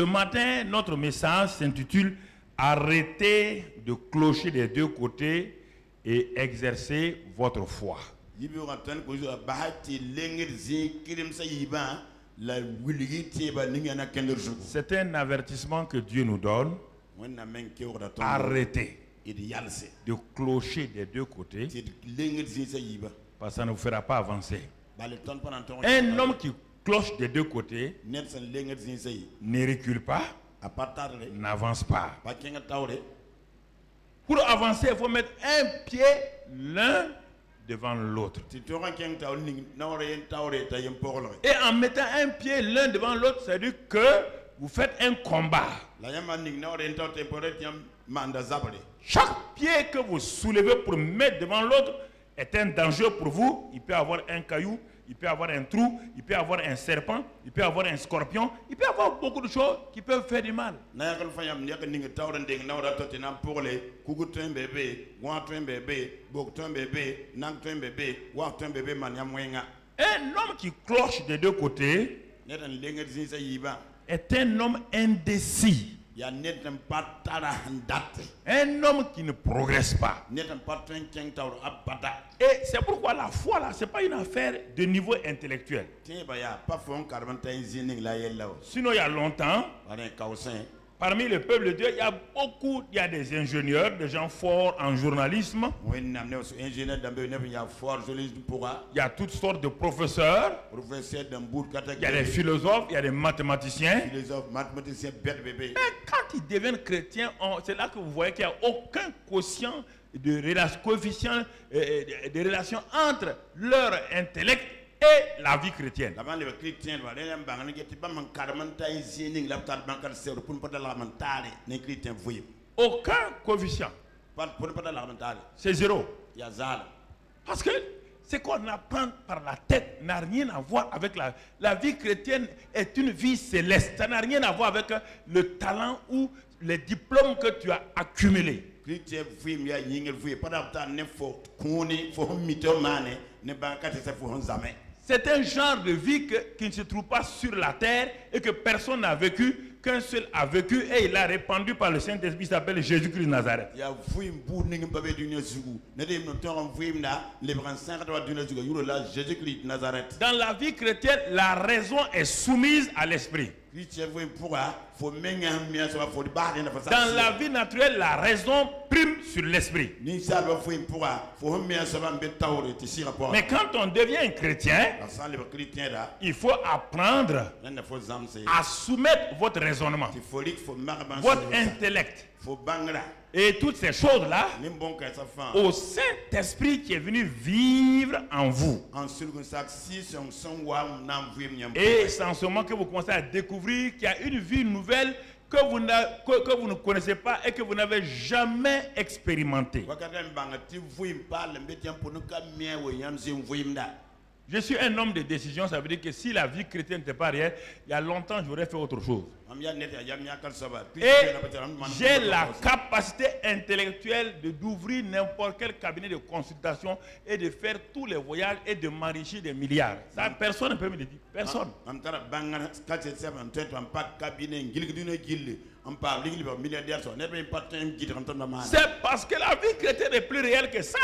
Ce matin, notre message s'intitule « Arrêtez de clocher des deux côtés et exercez votre foi ». C'est un avertissement que Dieu nous donne. Arrêtez de clocher des deux côtés parce que ça ne vous fera pas avancer. Un homme qui cloche des deux côtés ne recule pas, n'avance pas. Pour avancer, il faut mettre un pied l'un devant l'autre. Et en mettant un pied l'un devant l'autre, c'est-à-dire que vous faites un combat. Chaque pied que vous soulevez pour mettre devant l'autre est un danger pour vous. Il peut avoir un caillou, il peut avoir un trou, il peut avoir un serpent, il peut avoir un scorpion, il peut avoir beaucoup de choses qui peuvent faire du mal. Un homme qui cloche des deux côtés est un homme indécis. Un homme qui ne progresse pas. Et c'est pourquoi la foi là, c'est pas une affaire de niveau intellectuel. Sinon il y a longtemps, parmi le peuple de Dieu, il y a des ingénieurs, des gens forts en journalisme. Il y a toutes sortes de professeurs. Il y a des philosophes, il y a des mathématiciens. Mais quand ils deviennent chrétiens, c'est là que vous voyez qu'il n'y a aucun coefficient de relation entre leur intellect et la vie chrétienne. Aucun coefficient. C'est zéro. Parce que ce qu'on apprend par la tête n'a rien à voir avec la vie chrétienne. Est une vie céleste. Ça n'a rien à voir avec le talent ou les diplômes que tu as accumulés. C'est un genre de vie qui ne se trouve pas sur la terre et que personne n'a vécu, qu'un seul a vécu et il a répandu par le Saint-Esprit, s'appelle Jésus-Christ de Nazareth. Dans la vie chrétienne, la raison est soumise à l'esprit. Dans la vie naturelle, la raison prime sur l'esprit. Mais quand on devient un chrétien, il faut apprendre à soumettre votre raisonnement, votre intellect et toutes ces choses-là au Saint-Esprit qui est venu vivre en vous. Et c'est en ce moment que vous commencez à découvrir qu'il y a une vie nouvelle que vous ne connaissez pas et que vous n'avez jamais expérimenté. Je suis un homme de décision, ça veut dire que si la vie chrétienne n'était pas réelle, il y a longtemps j'aurais fait autre chose. Et j'ai la capacité intellectuelle d'ouvrir n'importe quel cabinet de consultation et de faire tous les voyages et de m'enrichir des milliards. Ça, personne ne peut me le dire. Personne. C'est parce que la vie chrétienne est plus réelle que ça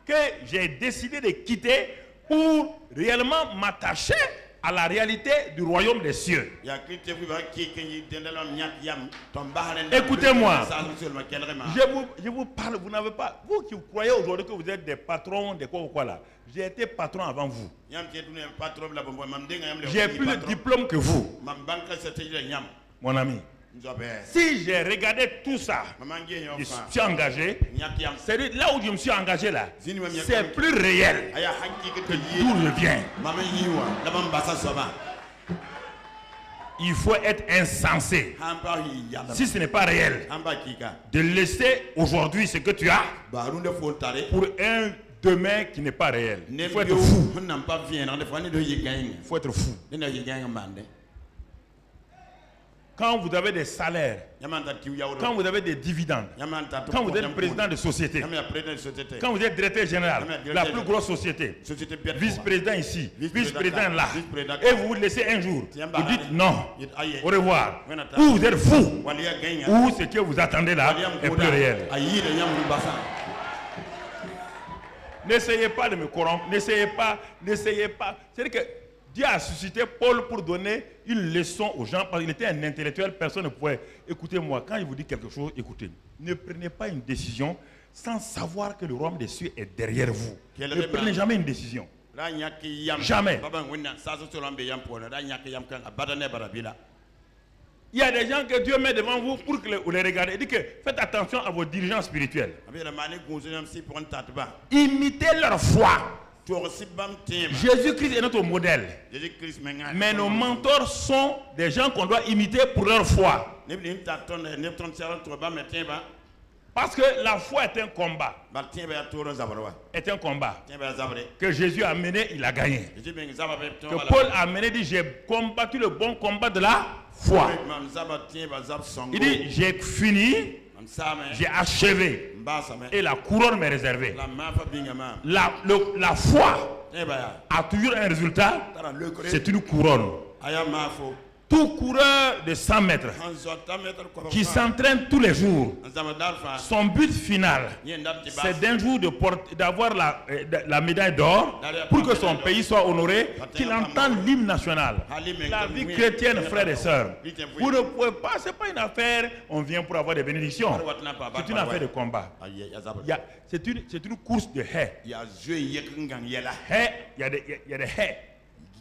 que j'ai décidé de quitter pour réellement m'attacher à la réalité du royaume des cieux. Écoutez-moi, je vous parle, vous n'avez pas, vous qui croyez aujourd'hui que vous êtes des patrons de quoi ou quoi là, j'ai été patron avant vous. J'ai plus de diplôme que vous, mon ami. Si j'ai regardé tout ça, je suis engagé. C'est là où je me suis engagé là. C'est plus réel que d'où je viens. Il faut être insensé, si ce n'est pas réel, de laisser aujourd'hui ce que tu as pour un demain qui n'est pas réel. Il faut être fou. Il faut être fou. Quand vous avez des salaires, quand vous avez des dividendes, quand vous êtes président de société, quand vous êtes directeur général, la plus grosse société, vice-président ici, vice-président là, et vous vous laissez un jour, vous dites non, au revoir, ou vous êtes fou, ou ce que vous attendez là est plus réel. N'essayez pas de me corrompre, n'essayez pas. C'est-à-dire que Dieu a suscité Paul pour donner une leçon aux gens, parce qu'il était un intellectuel, personne ne pouvait. Écoutez-moi, quand il vous dit quelque chose, écoutez. Ne prenez pas une décision sans savoir que le royaume des cieux est derrière vous. Ne prenez jamais une décision. Jamais. Il y a des gens que Dieu met devant vous pour que vous les regardez. Il dit que faites attention à vos dirigeants spirituels. Imitez leur foi. Jésus-Christ est notre modèle. Mais nos mentors sont des gens qu'on doit imiter pour leur foi. Parce que la foi est un combat. Est un combat. Que Jésus a mené, il a gagné. Que Paul a mené, dit j'ai combattu le bon combat de la foi. Il dit j'ai fini. J'ai achevé et la couronne m'est réservée. La foi a toujours un résultat, c'est une couronne. Tout coureur de 100 mètres qui s'entraîne tous les jours, son but final, c'est d'un jour d'avoir la médaille d'or pour que son pays soit honoré, qu'il entende l'hymne national. La vie chrétienne, frères et sœurs, vous ne pouvez pas, ce n'est pas une affaire, on vient pour avoir des bénédictions. C'est une affaire de combat. C'est une course de haies. Il y a des haies.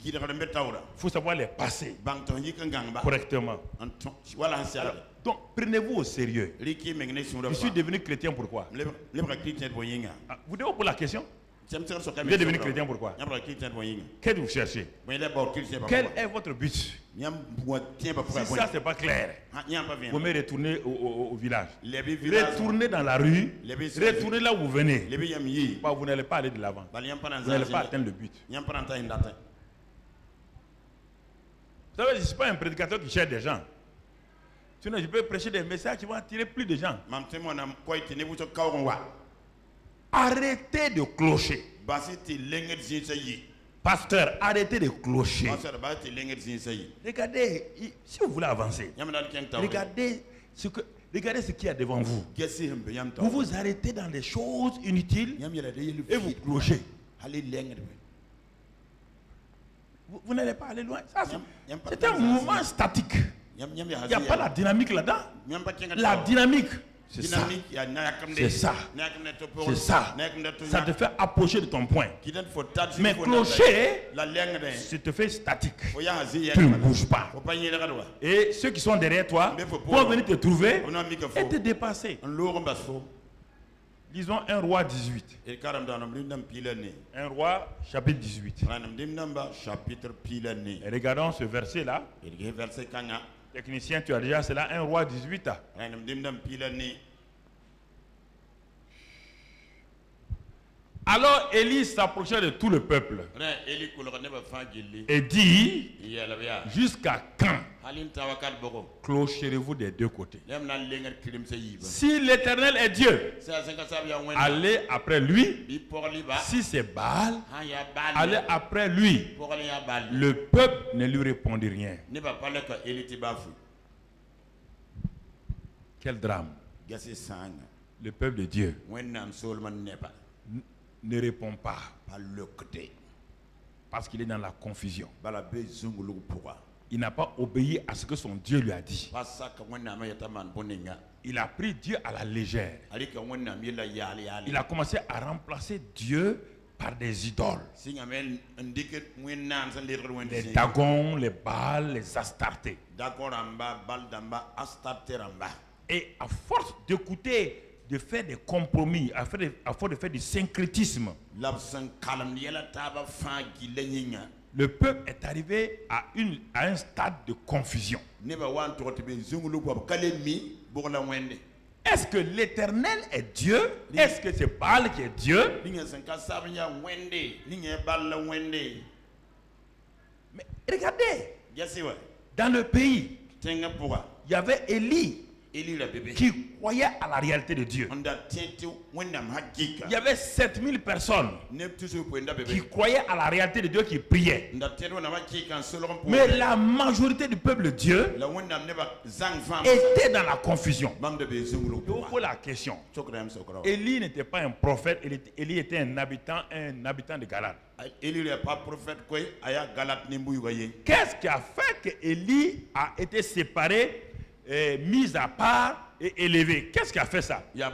Il faut savoir les passer correctement. Donc, prenez-vous au sérieux. Je suis devenu chrétien pourquoi? Vous devez pour la question. Vous êtes devenu chrétien pourquoi? Qu'est-ce que vous cherchez? Quel est votre but? Si ça, c'est pas clair, vous me retournez au village. Retournez dans la rue. Retournez là où vous venez. Vous n'allez pas aller de l'avant. Vous n'allez pas atteindre le but. Vous savez, je ne suis pas un prédicateur qui cherche des gens. Sinon, je peux prêcher des messages qui vont attirer plus de gens. Arrêtez de clocher. Pasteur, arrêtez de clocher. Regardez, si vous voulez avancer, regardez ce qu'il y a devant vous. Vous vous arrêtez dans des choses inutiles et vous clochez. Vous n'allez pas aller loin. C'est un mouvement statique. Il n'y a pas la dynamique là-dedans. La dynamique, c'est ça. C'est ça. C'est ça. Ça te fait approcher de ton point. Mais clocher, ça te fait statique. Tu ne bouges pas. Et ceux qui sont derrière toi vont venir te trouver et te dépasser. Lisons 1 roi 18. 1 roi chapitre 18. Et regardons ce verset-là. Technicien, tu as déjà cela, 1 roi 18. Alors Élie s'approcha de tout le peuple et dit, jusqu'à quand clocherez-vous des deux côtés? Si l'Éternel est Dieu, allez après lui. Si c'est Baal, allez après lui. Le peuple ne lui répondit rien. Quel drame. Le peuple de Dieu ne répond pas parce qu'il est dans la confusion. Il n'a pas obéi à ce que son Dieu lui a dit. Il a pris Dieu à la légère. Il a commencé à remplacer Dieu par des idoles. Les Dagons, les Baals, les Astartés. Et à force d'écouter, de faire des compromis, à force de faire du syncrétisme, le peuple est arrivé à un stade de confusion. Est-ce que l'Éternel est Dieu? Est-ce que c'est Baal qui est Dieu? Mais regardez, dans le pays, il y avait Élie qui croyait à la réalité de Dieu. Il y avait 7000 personnes qui croyaient à la réalité de Dieu, qui priaient. Mais la majorité du peuple de Dieu était dans la confusion. Je vous pose la question. Élie n'était pas un prophète, Élie était un habitant de Galate. Qu'est-ce qui a fait que Élie a été séparé, mis à part et élevé? Qu'est-ce qui a fait ça? La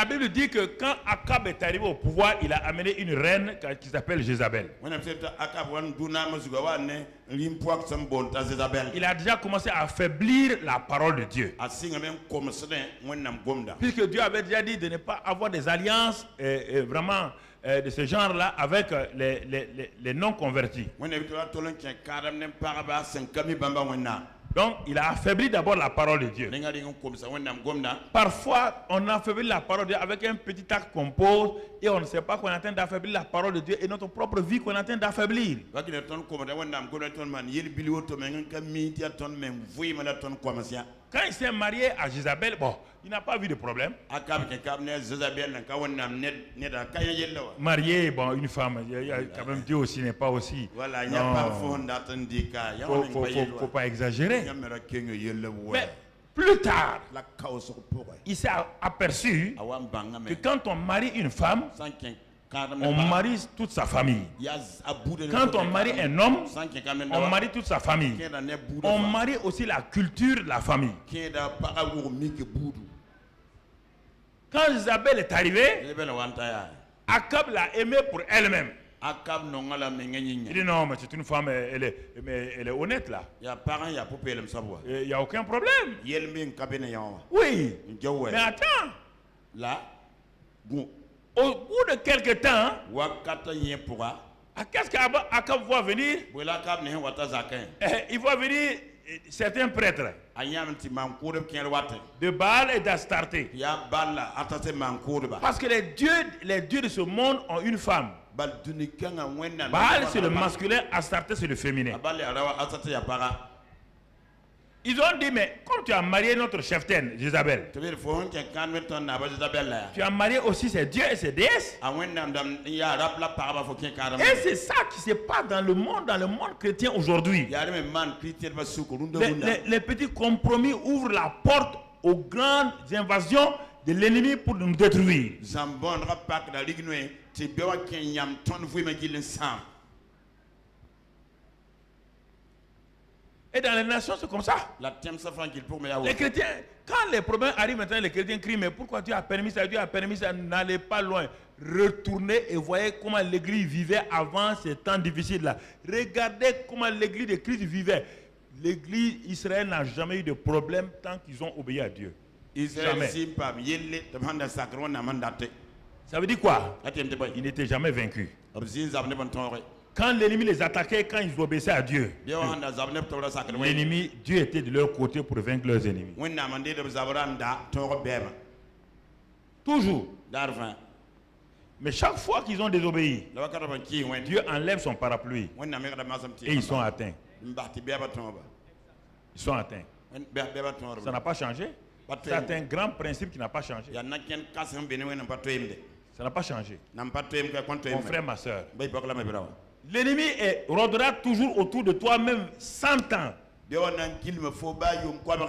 Bible dit que quand Akab est arrivé au pouvoir, il a amené une reine qui s'appelle Jézabel. Il a déjà commencé à affaiblir la parole de Dieu. Puisque Dieu avait déjà dit de ne pas avoir des alliances vraiment de ce genre-là avec les non-convertis. Donc, il a affaibli d'abord la parole de Dieu. Parfois, on affaiblit la parole de Dieu avec un petit acte qu'on pose et on ne sait pas qu'on est en train d'affaiblir la parole de Dieu et notre propre vie qu'on est en train d'affaiblir. Quand il s'est marié à Jézabel, bon, il n'a pas vu de problème. Marié, bon, une femme, quand même Dieu aussi n'est pas aussi. Voilà, il n'y a pas faut pas exagérer. Mais plus tard, il s'est aperçu que quand on marie une femme, on marie toute sa famille. Quand on marie un homme, on marie toute sa famille. On marie aussi la culture de la famille. Quand Isabelle est arrivée, Akab l'a aimée pour elle-même. Il dit non, mais c'est une femme, elle est honnête là. Il n'y a aucun problème. Oui. Mais attends. Au bout de quelques temps, qu'est-ce qu'Akab voit venir? Il voit venir certains prêtres de Baal et d'Astarté. Parce que les dieux de ce monde ont une femme. Baal c'est le masculin, Astarté c'est le féminin. Ils ont dit, mais comme tu as marié notre cheftaine, Jézabel, tu as marié aussi ses dieux et ses déesses. Et c'est ça qui se passe dans le monde chrétien aujourd'hui. Les petits compromis ouvrent la porte aux grandes invasions de l'ennemi pour nous détruire. Et dans les nations, c'est comme ça. Les chrétiens, quand les problèmes arrivent maintenant, les chrétiens crient, mais pourquoi Dieu a permis ça? Dieu a permis ça, n'allez pas loin. Retournez et voyez comment l'église vivait avant ces temps difficiles-là. Regardez comment l'église de Christ vivait. L'église Israël n'a jamais eu de problème tant qu'ils ont obéi à Dieu. Jamais. Ça veut dire quoi? Ils n'étaient jamais vaincus. Quand l'ennemi les attaquait, quand ils obéissaient à Dieu, l'ennemi, Dieu était de leur côté pour vaincre leurs ennemis. Toujours. Mais chaque fois qu'ils ont désobéi, Dieu enlève son parapluie et ils sont atteints. Ils sont atteints. Ça n'a pas changé. C'est un grand principe qui n'a pas changé. Ça n'a pas changé. Mon frère, ma soeur. L'ennemi rôdera toujours autour de toi, même 100 ans.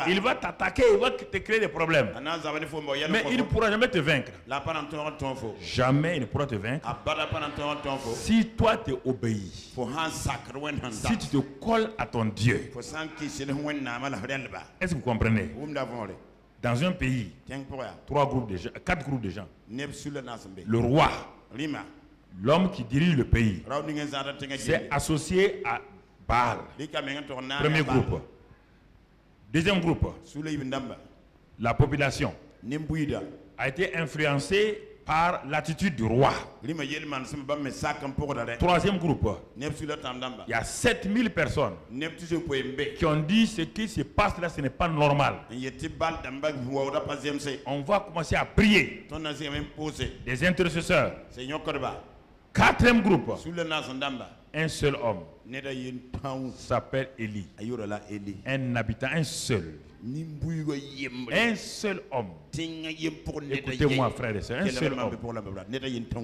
Il va t'attaquer, il va te créer des problèmes. Mais il ne pourra jamais te vaincre. Jamais il ne pourra te vaincre. Si toi tu obéis, si tu te colles à ton Dieu. Est-ce que vous comprenez? Dans un pays, 4 groupes de gens. Le roi, l'homme qui dirige le pays, c'est associé à Baal. Premier groupe. Deuxième groupe, la population a été influencée par l'attitude du roi. Troisième groupe, il y a 7000 personnes qui ont dit ce qui se passe là, ce n'est pas normal. On va commencer à prier. Des intercesseurs. Quatrième groupe, un seul homme s'appelle Élie. Un habitant, un seul. Un seul homme. Écoutez-moi, frères et sœurs, un seul homme.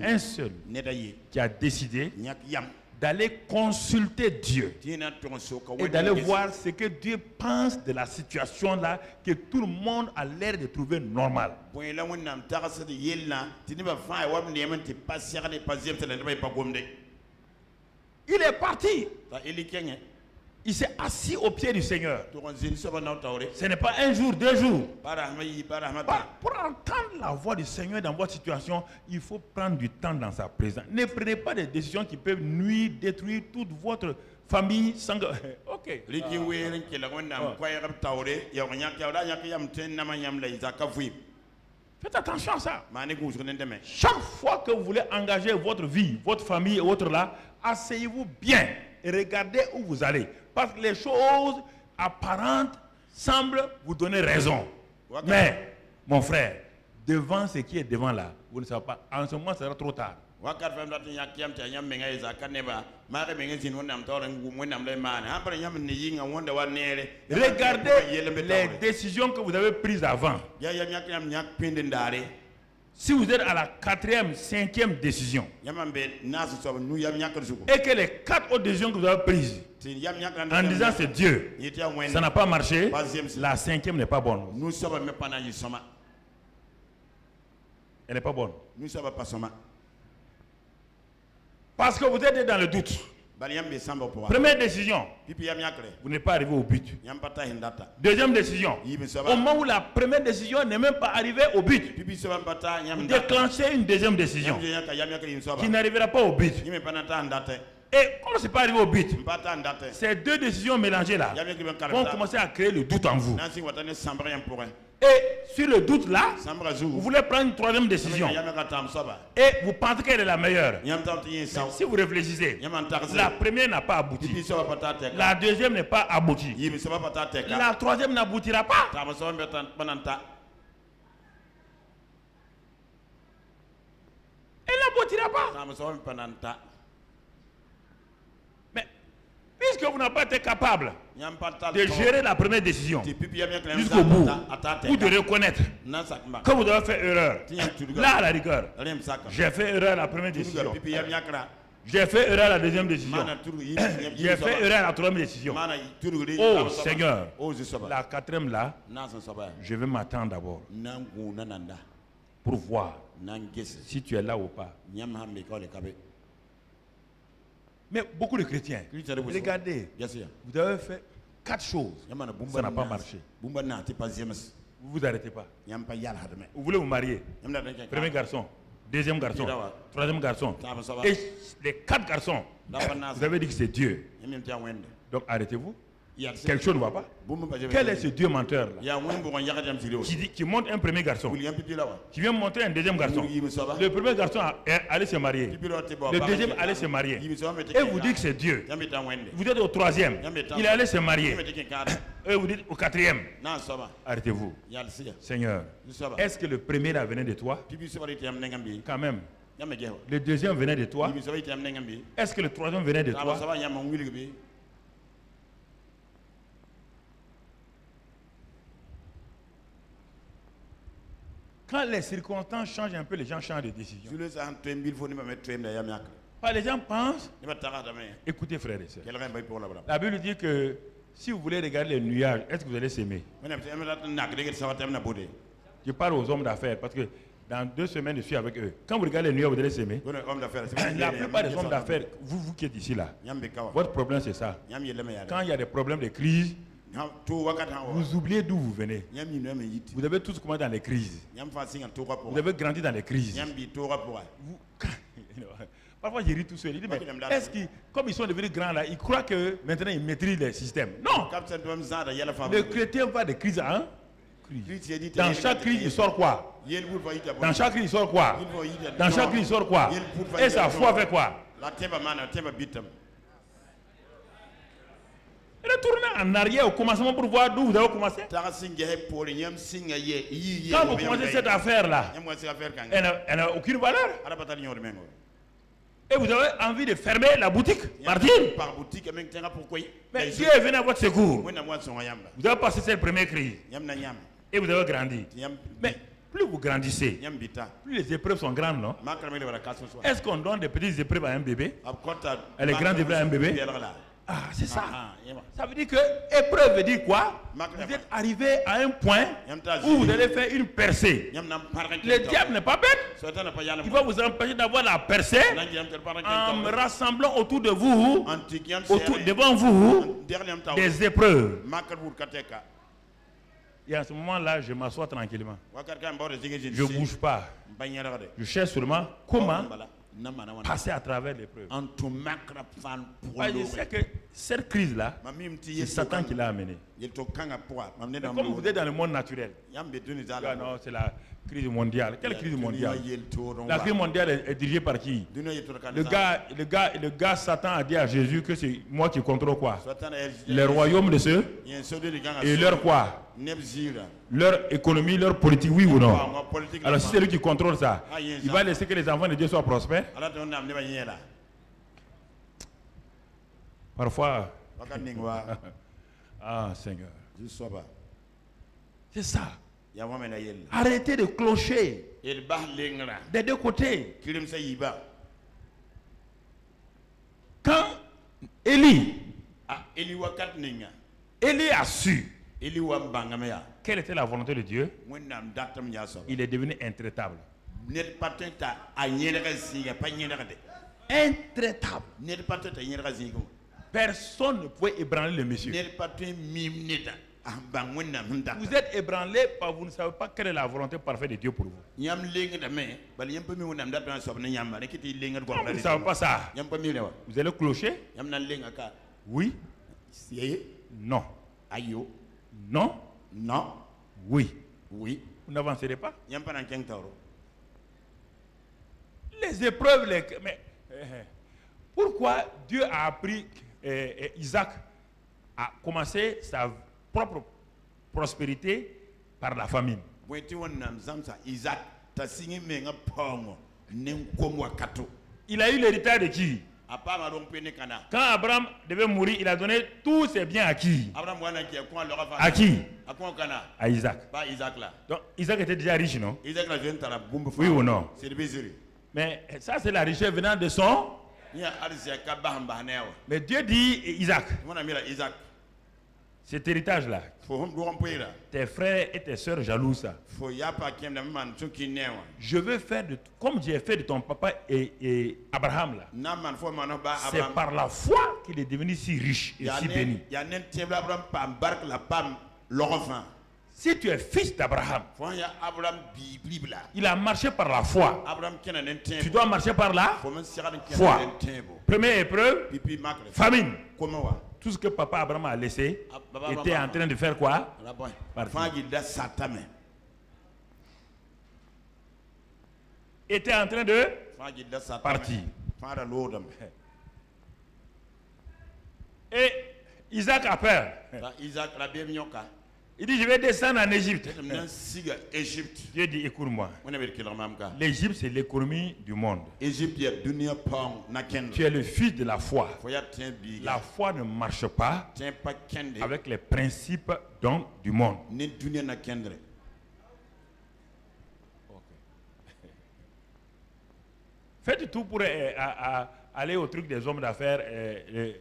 Un seul qui a décidé d'aller consulter Dieu et d'aller voir ce que Dieu pense de la situation là que tout le monde a l'air de trouver normal. Il est parti. Il s'est assis au pied du Seigneur. Ce n'est pas un jour, 2 jours. Pour entendre la voix du Seigneur dans votre situation, il faut prendre du temps dans sa présence. Ne prenez pas des décisions qui peuvent nuire, détruire toute votre famille. Ok. Faites attention à ça. Chaque fois que vous voulez engager votre vie, votre famille et autres là, asseyez-vous bien et regardez où vous allez. Parce que les choses apparentes semblent vous donner raison. Mais, mon frère, devant ce qui est devant là, vous ne savez pas. En ce moment, ça sera trop tard. Regardez les décisions que vous avez prises avant. Si vous êtes à la 4e, 5e décision, et que les 4 autres décisions que vous avez prises, en disant c'est Dieu, ça n'a pas marché, la 5e n'est pas bonne. Elle n'est pas bonne. Parce que vous êtes dans le doute. Première décision, vous n'êtes pas arrivé au but. Deuxième décision, au moment où la première décision n'est même pas arrivée au but, vous déclenchez une deuxième décision qui n'arrivera pas au but. Et comme ce n'est pas arrivé au but, ces 2 décisions mélangées là vont commencer à créer le doute en vous. Et sur le doute là, vous voulez prendre une 3e décision. Et vous pensez qu'elle est la meilleure. Si vous réfléchissez, la première n'a pas abouti. La deuxième n'est pas aboutie. La 3e n'aboutira pas. Elle n'aboutira pas. Mais puisque vous n'avez pas été capable de gérer la première décision jusqu'au bout, ou de reconnaître que vous avez fait erreur, là à la rigueur, j'ai fait erreur à la première décision, j'ai fait erreur à la deuxième décision, j'ai fait erreur à la 3e décision. Oh Seigneur, la 4e là, je vais m'attendre d'abord pour voir si tu es là ou pas. Mais beaucoup de chrétiens, regardez, vous avez fait 4 choses, ça n'a pas marché. Vous ne vous arrêtez pas. Vous voulez vous marier, premier garçon, deuxième garçon, troisième garçon, et les 4 garçons, vous avez dit que c'est Dieu. Donc arrêtez-vous. Quelque chose ne va pas. Quel est ce Dieu menteur là qui montre un premier garçon, qui vient montrer un deuxième garçon? Le premier garçon allait se marier, le deuxième allait se marier, et vous dites que c'est Dieu. Vous êtes au 3e, il allait se marier, et vous dites au 4e. Arrêtez-vous. Seigneur, est-ce que le premier là venait de toi? Quand même. Le deuxième venait de toi? Est-ce que le 3e venait de toi? Quand les circonstances changent un peu, les gens changent de décision. Les gens pensent. Écoutez, frères et sœurs. La Bible dit que si vous voulez regarder les nuages, est-ce que vous allez s'aimer? Je parle aux hommes d'affaires parce que dans 2 semaines, je suis avec eux. Quand vous regardez les nuages, vous allez s'aimer. La plupart des hommes d'affaires, vous qui êtes ici là, votre problème c'est ça. Quand il y a des problèmes de crise, vous oubliez d'où vous venez. Vous avez tous commencé dans les crises. Vous avez grandi dans les crises. Parfois, je ris tout seul. Il dit, mais est-ce qu'ils, comme ils sont devenus grands là, ils croient que maintenant ils maîtrisent les systèmes? Non! Le chrétien va de crise à crise. Dans chaque crise, il sort quoi? Dans chaque crise, il sort quoi? Dans chaque crise, il sort quoi? Et sa foi fait quoi? Retournez en arrière au commencement pour voir d'où vous avez commencé. Quand vous commencez cette affaire-là, elle n'a aucune valeur. Et vous avez envie de fermer la boutique, partir. Mais Dieu est venu à votre secours. Vous avez passé cette première crise. Et vous avez grandi. Mais plus vous grandissez, plus les épreuves sont grandes, non? Est-ce qu'on donne des petites épreuves à un bébé? Et les grandes épreuves à un bébé? Ah, c'est ça. Ça veut dire que épreuve veut dire quoi? Vous êtes arrivé à un point où vous allez faire une percée. Le diable n'est pas bête. Il va vous empêcher d'avoir la percée en rassemblant autour de vous, devant vous, des épreuves. Et à ce moment-là, je m'assois tranquillement. Je ne bouge pas. Je cherche seulement comment passer à travers l'épreuve. Je sais que cette crise-là, c'est Satan qui l'a amenée. Comme vous êtes dans le monde naturel, non, c'est la crise mondiale. Quelle crise mondiale? La crise mondiale est dirigée par qui? Le gars Satan a dit à Jésus que c'est moi qui contrôle quoi? Les royaumes de ceux et leur quoi? Leur économie, leur politique, oui ou non? Alors si c'est lui qui contrôle ça, il va laisser que les enfants de Dieu soient prospères? Parfois, ah Seigneur, c'est ça. Arrêtez de clocher des deux côtés. Quand Élie a su quelle était la volonté de Dieu, il est devenu intraitable. Intraitable. Personne ne pouvait ébranler le monsieur. Vous êtes ébranlé parce que vous ne savez pas quelle est la volonté parfaite de Dieu pour vous. Vous ne savez pas ça. Vous allez clocher? Oui. Non. Non. Non. Oui. Oui. Vous n'avancerez pas. Les épreuves, mais pourquoi Dieu a appris Isaac à commencer sa propre prospérité par la famine? Il a eu l'héritage de qui? Quand Abraham devait mourir, il a donné tous ses biens à qui? À qui? À Isaac. Donc Isaac était déjà riche, non? Oui ou non? Mais ça c'est la richesse venant de son. Mais Dieu dit Isaac, cet héritage-là, tes frères et tes sœurs jaloux ça. Je veux faire comme j'ai fait de ton papa et Abraham là. C'est par la foi qu'il est devenu si riche et si béni. Si tu es fils d'Abraham, il a marché par la foi. Tu dois marcher par la foi. Première épreuve, famine. Tout ce que papa Abraham a laissé était en train de faire quoi? Était en train de partir. Et Isaac a peur. Il dit, je vais descendre en Égypte. Dieu dit, écoute-moi. L'Égypte, c'est l'économie du monde. Tu es le fils de la foi. La foi ne marche pas avec les principes donc, du monde. Faites tout pour aller au truc des hommes d'affaires,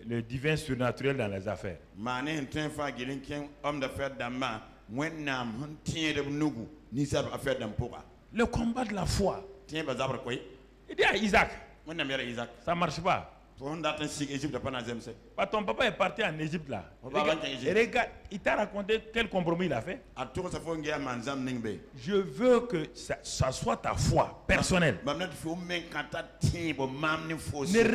le divin surnaturel dans les affaires. Le combat de la foi. Il dit à Isaac, ça ne marche pas. Ton papa est parti en Égypte là. Regarde, il t'a raconté quel compromis il a fait. Je veux que ça soit ta foi personnelle. Ne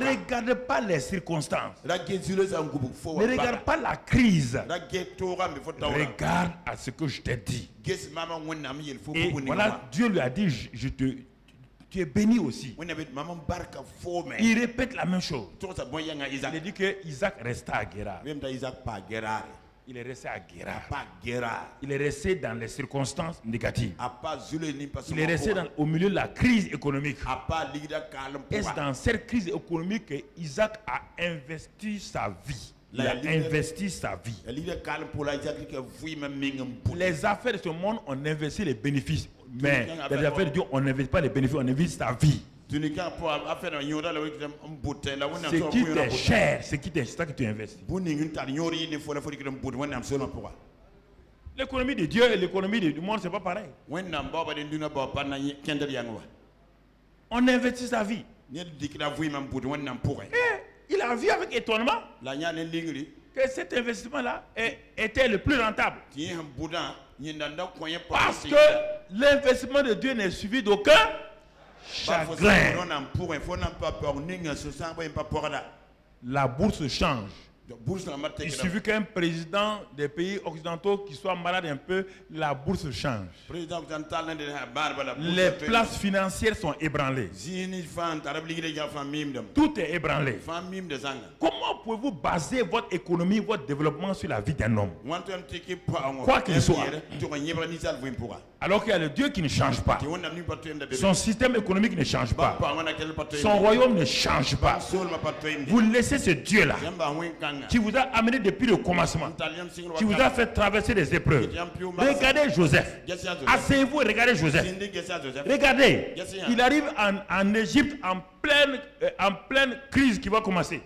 regarde pas les circonstances. Ne regarde pas la crise. Regarde à ce que je t'ai dit. Et voilà, Dieu lui a dit, tu es béni aussi. Il répète la même chose. Il dit que Isaac resta à Guérard. Il est resté à Guéra. Il est resté dans les circonstances négatives. Il est resté au milieu de la crise économique. Et c'est dans cette crise économique que Isaac a investi sa vie. Il a investi sa vie. Les affaires de ce monde, on investit les bénéfices. Mais les affaires de Dieu, on n'investit pas les bénéfices, on investit sa vie. Ce qui t'est cher, c'est ça que tu investis. L'économie de Dieu et l'économie du monde, c'est pas pareil. On investit sa vie. Et il a vu avec étonnement que cet investissement-là était le plus rentable. Parce que l'investissement de Dieu n'est suivi d'aucun chagrin. La bourse change. Il suffit qu'un président des pays occidentaux qui soit malade un peu, la bourse change. Les places financières sont ébranlées. Tout est ébranlé. Comment pouvez-vous baser votre économie, votre développement sur la vie d'un homme? Quoi qu'il soit. Alors qu'il y a le Dieu qui ne change pas. Son système économique ne change pas. Son royaume ne change pas. Vous laissez ce Dieu-là qui vous a amené depuis le commencement, qui vous a fait traverser des épreuves. Regardez Joseph. Asseyez-vous et regardez Joseph. Regardez, il arrive en Égypte en pleine crise qui va commencer.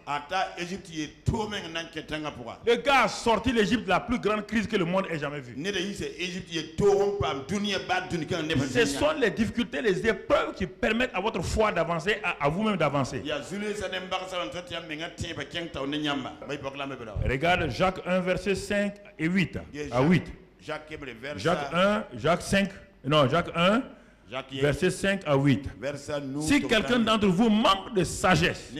Le gars a sorti l'Égypte de la plus grande crise que le monde ait jamais vue. Ce sont les difficultés, les épreuves qui permettent à votre foi d'avancer, à vous-même d'avancer. Regarde Jacques 1, verset 5 et 8. À 8. Jacques 1, verset 5 à 8. Si quelqu'un d'entre vous manque de sagesse,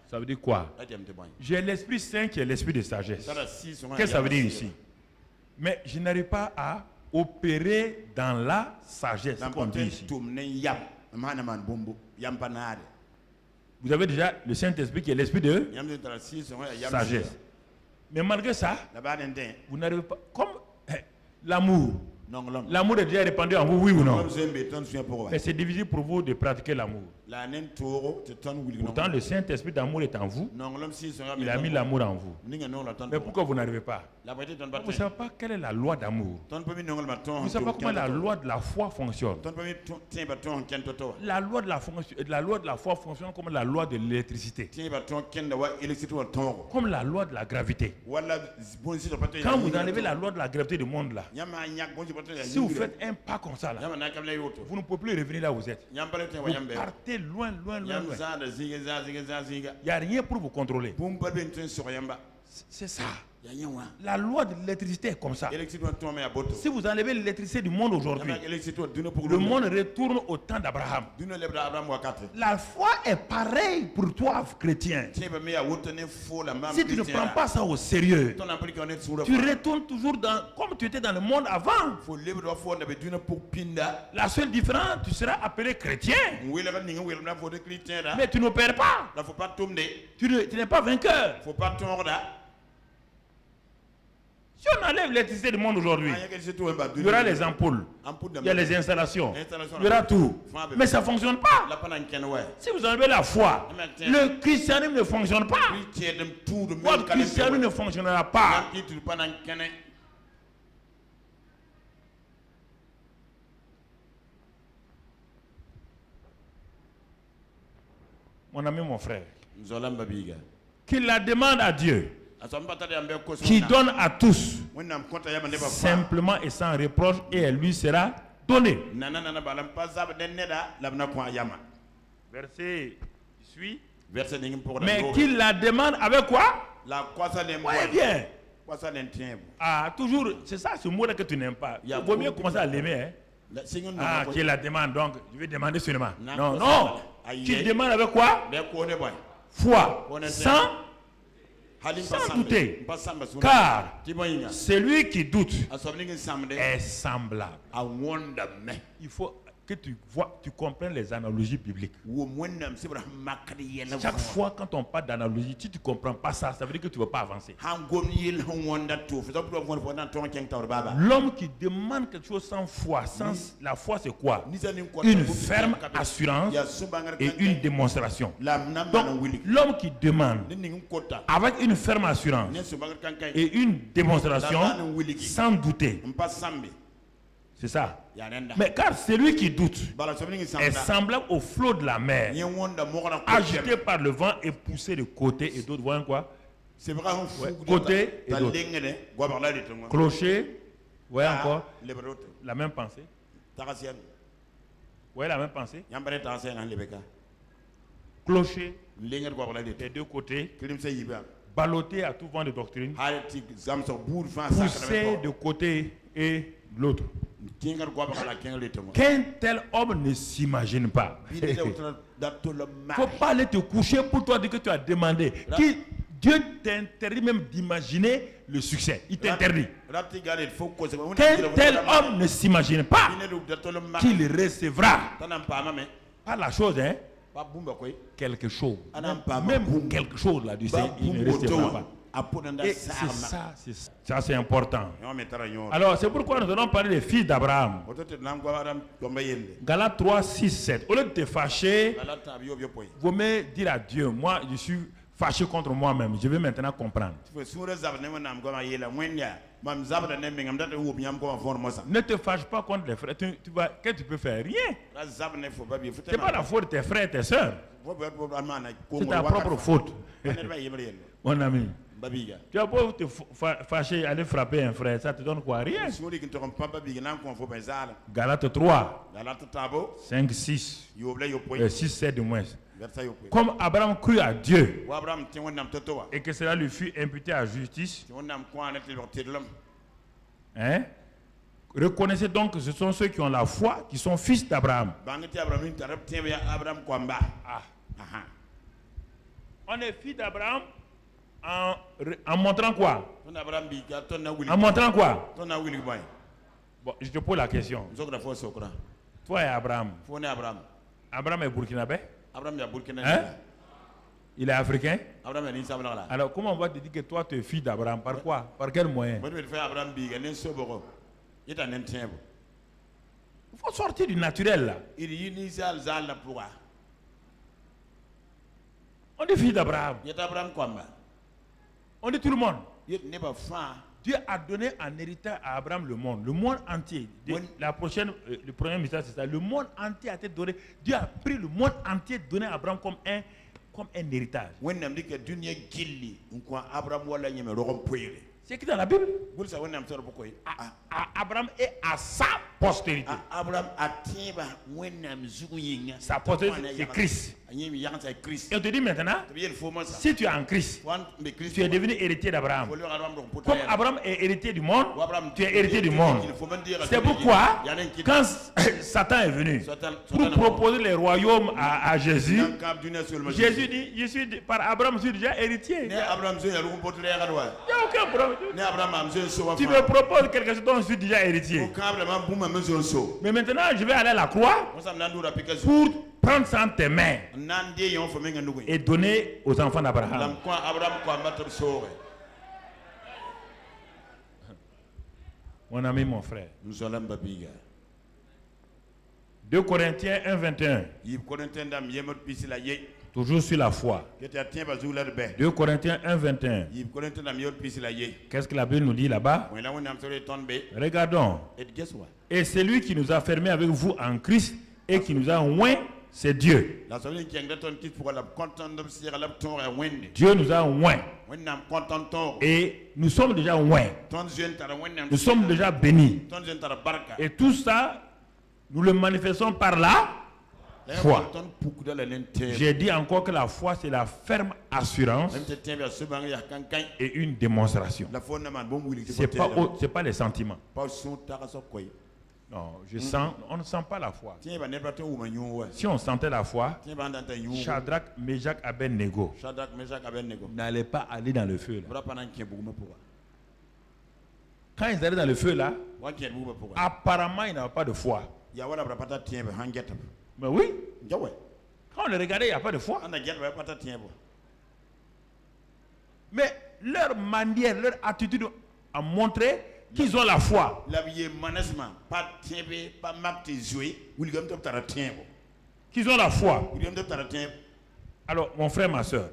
ça veut dire quoi? J'ai l'Esprit Saint qui est l'esprit de sagesse. Qu'est-ce que ça veut dire ici? Mais je n'arrive pas à opérer dans la sagesse, comme dit ici. Vous avez déjà le Saint-Esprit qui est l'esprit de sagesse. Mais malgré ça, vous n'arrivez pas. Comme l'amour. L'amour est déjà répandu en vous, oui ou non? Mais c'est difficile pour vous de pratiquer l'amour. Pourtant, le Saint-Esprit d'amour est en vous. Il a mis l'amour en vous. Mais pourquoi vous n'arrivez pas? Vous ne savez pas quelle est la loi d'amour. Vous ne savez pas comment la loi de la foi fonctionne. La loi de la foi fonctionne comme la loi de l'électricité. Comme la loi de la gravité. Quand vous enlevez la loi de la gravité du monde là, si vous faites un pas comme ça là, vous ne pouvez plus revenir là où vous êtes. Vous partez loin. Il n'y a rien pour vous contrôler. C'est ça. La loi de l'électricité est comme ça. Si vous enlevez l'électricité du monde aujourd'hui, le monde retourne au temps d'Abraham. La foi est pareille pour toi, chrétien. Si tu ne prends pas ça au sérieux, tu retournes toujours comme tu étais dans le monde avant. La seule différence, tu seras appelé chrétien. Mais tu ne perds pas. Tu n'es pas vainqueur. Si on enlève l'électricité du monde aujourd'hui, il y aura les ampoules, il y a les installations, il y aura tout. Mais ça ne fonctionne pas. Si vous enlevez la foi, le christianisme ne fonctionne pas. Votre christianisme ne fonctionnera pas. Mon ami, mon frère, qu'il la demande à Dieu, qui donne à tous simplement et sans reproche, et elle lui sera donnée. Verset suit. Mais qu'il la demande avec quoi? Ouais, bien. Toujours, c'est ça ce mot-là que tu n'aimes pas. Il vaut mieux commencer à l'aimer. Qu'il la demande, donc je vais demander seulement. Non. Tu demandes avec quoi? Foi. Sans douter, car celui qui doute est semblable. que tu vois, tu comprennes les analogies bibliques. Chaque fois quand on parle d'analogie, si tu ne comprends pas ça, ça veut dire que tu ne veux pas avancer. L'homme qui demande quelque chose sans foi, la foi c'est quoi? Une ferme assurance et une démonstration. Donc l'homme qui demande avec une ferme assurance et une démonstration sans douter. C'est ça. Mais car celui qui doute est semblable au flot de la mer, agité par le vent et poussé de côté et d'autres. Voyez quoi? Côté et d'autres. Clocher. Voyez encore la même pensée. Voyez la même pensée. Clocher des deux côtés. Ballotté à tout vent de doctrine. Poussé de côté et de l'autre. Qu'un tel homme ne s'imagine pas. Il ne faut pas aller te coucher pour toi dire que tu as demandé. Dieu t'interdit même d'imaginer le succès. Il t'interdit. Qu'un tel homme ne s'imagine pas qu'il recevra. Pas la chose, hein? Quelque chose. Même quelque chose là-dessus, il ne recevra pas. Et c'est ça c'est important. Alors c'est pourquoi nous allons parler des fils d'Abraham. Galates 3, 6, 7. Au lieu de te fâcher, vous me dire à Dieu, moi je suis fâché contre moi-même. Je vais maintenant comprendre. Ne te fâche pas contre les frères. Qu'est-ce que tu peux faire? Rien. Ce n'est pas la faute de tes frères et tes soeurs. C'est ta propre faute. Mon ami. Tu vas pas te fâcher, aller frapper un frère, ça te donne quoi? Rien. Galates 3, 5, 6, 6, 7 de moins. Comme Abraham crut à Dieu et que cela lui fut imputé à justice, hein? Reconnaissez donc que ce sont ceux qui ont la foi qui sont fils d'Abraham. On est fils d'Abraham en montrant quoi? En montrant quoi? Bon, je te pose la question. Toi et Abraham. Abraham est burkinabé? Hein? Il est africain? Alors comment on va te dire que toi tu es fils d'Abraham? Par quoi? Par quel moyen? Il faut sortir du naturel là. On est fils d'Abraham. On est tout le monde. Dieu a donné en héritage à Abraham le monde entier. Le premier message c'est ça. Le monde entier a été donné. Dieu a pris le monde entier donné à Abraham comme un héritage. C'est écrit dans la Bible. Abraham est à sa postérité. Sa postérité, c'est Christ. Et on te dit maintenant, si tu es en Christ, tu es devenu héritier d'Abraham. Comme Abraham est héritier du monde, tu es héritier du monde. C'est pourquoi, quand Satan est venu pour proposer les royaumes à Jésus, Jésus dit, par Abraham, je suis déjà héritier. Il n'y a aucun problème. Tu me proposes quelque chose dont je suis déjà héritier. Mais maintenant, je vais aller à la croix pour prendre ça en tes mains et donner aux enfants d'Abraham. Mon ami, mon frère. 2 Corinthiens 1, 21. Toujours sur la foi. 2 Corinthiens 1, 21. Qu'est-ce que la Bible nous dit là-bas? Regardons. Et celui qui nous a fermés avec vous en Christ et qui nous a oint, c'est Dieu. Dieu nous a oint. Et nous sommes déjà oints. Nous sommes déjà bénis. Et tout ça, nous le manifestons par la foi. J'ai dit encore que la foi c'est la ferme assurance et une démonstration. C'est pas les sentiments. Non, je sens, on ne sent pas la foi. Si on sentait la foi, Shadrach, Meshach, Abednego n'allaient pas aller dans le feu là. Quand ils allaient dans le feu là, apparemment ils n'avaient pas de foi. Mais oui. Quand on les regardait, il n'y a pas de foi. Mais leur manière, leur attitude a montré qu'ils ont la foi. Qu'ils ont la foi. Alors, mon frère, ma soeur,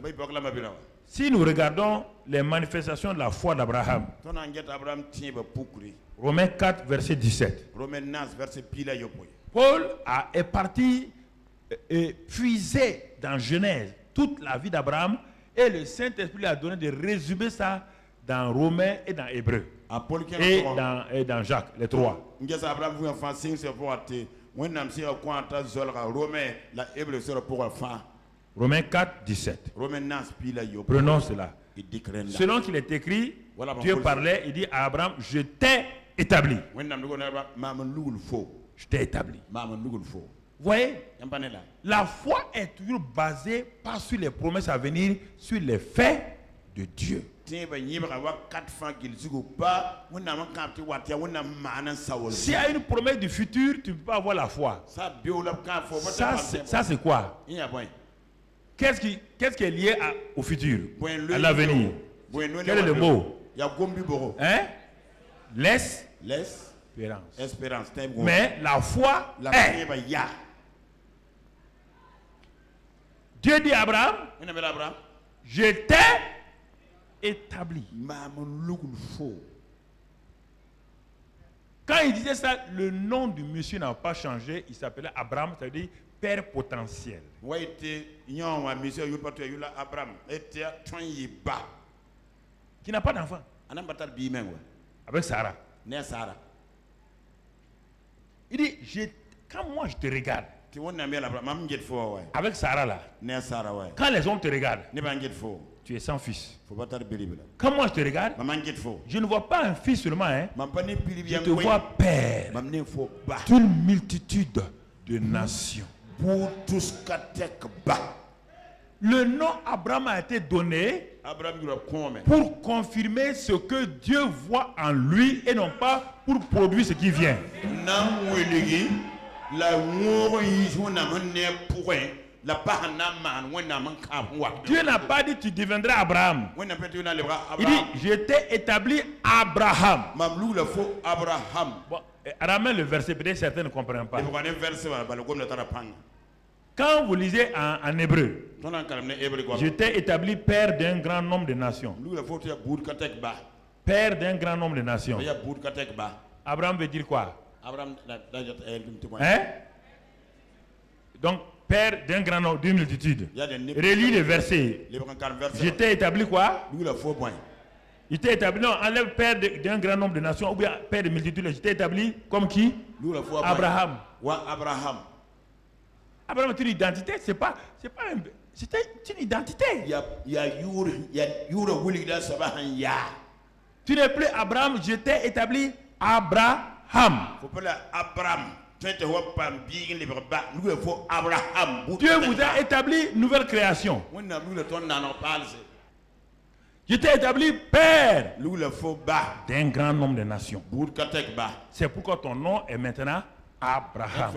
si nous regardons les manifestations de la foi d'Abraham, Romains 4, verset 17, Paul est parti puiser dans Genèse toute la vie d'Abraham et le Saint-Esprit lui a donné de résumer ça dans Romains et dans Hébreux et dans Jacques, les trois. Romains 4, 17. Prenons cela. Selon qu'il est écrit, Dieu parlait, il dit à Abraham, je t'ai établi. Je t'ai établi. Vous voyez, la foi est toujours basée pas sur les promesses à venir, sur les faits de Dieu. S'il y a une promesse du futur, tu ne peux pas avoir la foi. Ça c'est quoi? Qu'est-ce qui est lié au futur, à l'avenir? Quel est le mot? Hein? L'espérance. Mais la foi est. Dieu dit à Abraham, je t'ai établi. Quand il disait ça, le nom du monsieur n'a pas changé. Il s'appelait Abraham, c'est-à-dire père potentiel. Qui n'a pas d'enfant. Avec Sarah. Il dit, quand moi je te regarde, avec Sarah là, quand les hommes te regardent, tu es sans fils. Quand moi je te regarde, je ne vois pas un fils seulement, hein. Je te vois père d'une multitude de nations. Le nom Abraham a été donné pour confirmer ce que Dieu voit en lui et non pas pour produire ce qui vient. Dieu n'a pas dit tu deviendras Abraham. Il dit je t'ai établi Abraham. Bon, ramène le verset, peut-être certains ne comprennent pas. Quand vous lisez en hébreu, je t'ai établi père d'un grand nombre de nations. Père d'un grand nombre de nations. Abraham veut dire quoi? Hein? Donc, père d'un grand nombre, d'une multitude. Relis le verset. Je t'ai établi quoi? Il t'est établi, non, enlève père d'un grand nombre de nations, ou bien père de multitudes. Je t'ai établi comme qui? Abraham. Abraham est une identité, c'est une identité. Tu n'es plus Abraham, je t'ai établi Abraham. Dieu vous a établi nouvelle création. Je t'ai établi père d'un grand nombre de nations. C'est pourquoi ton nom est maintenant Abraham.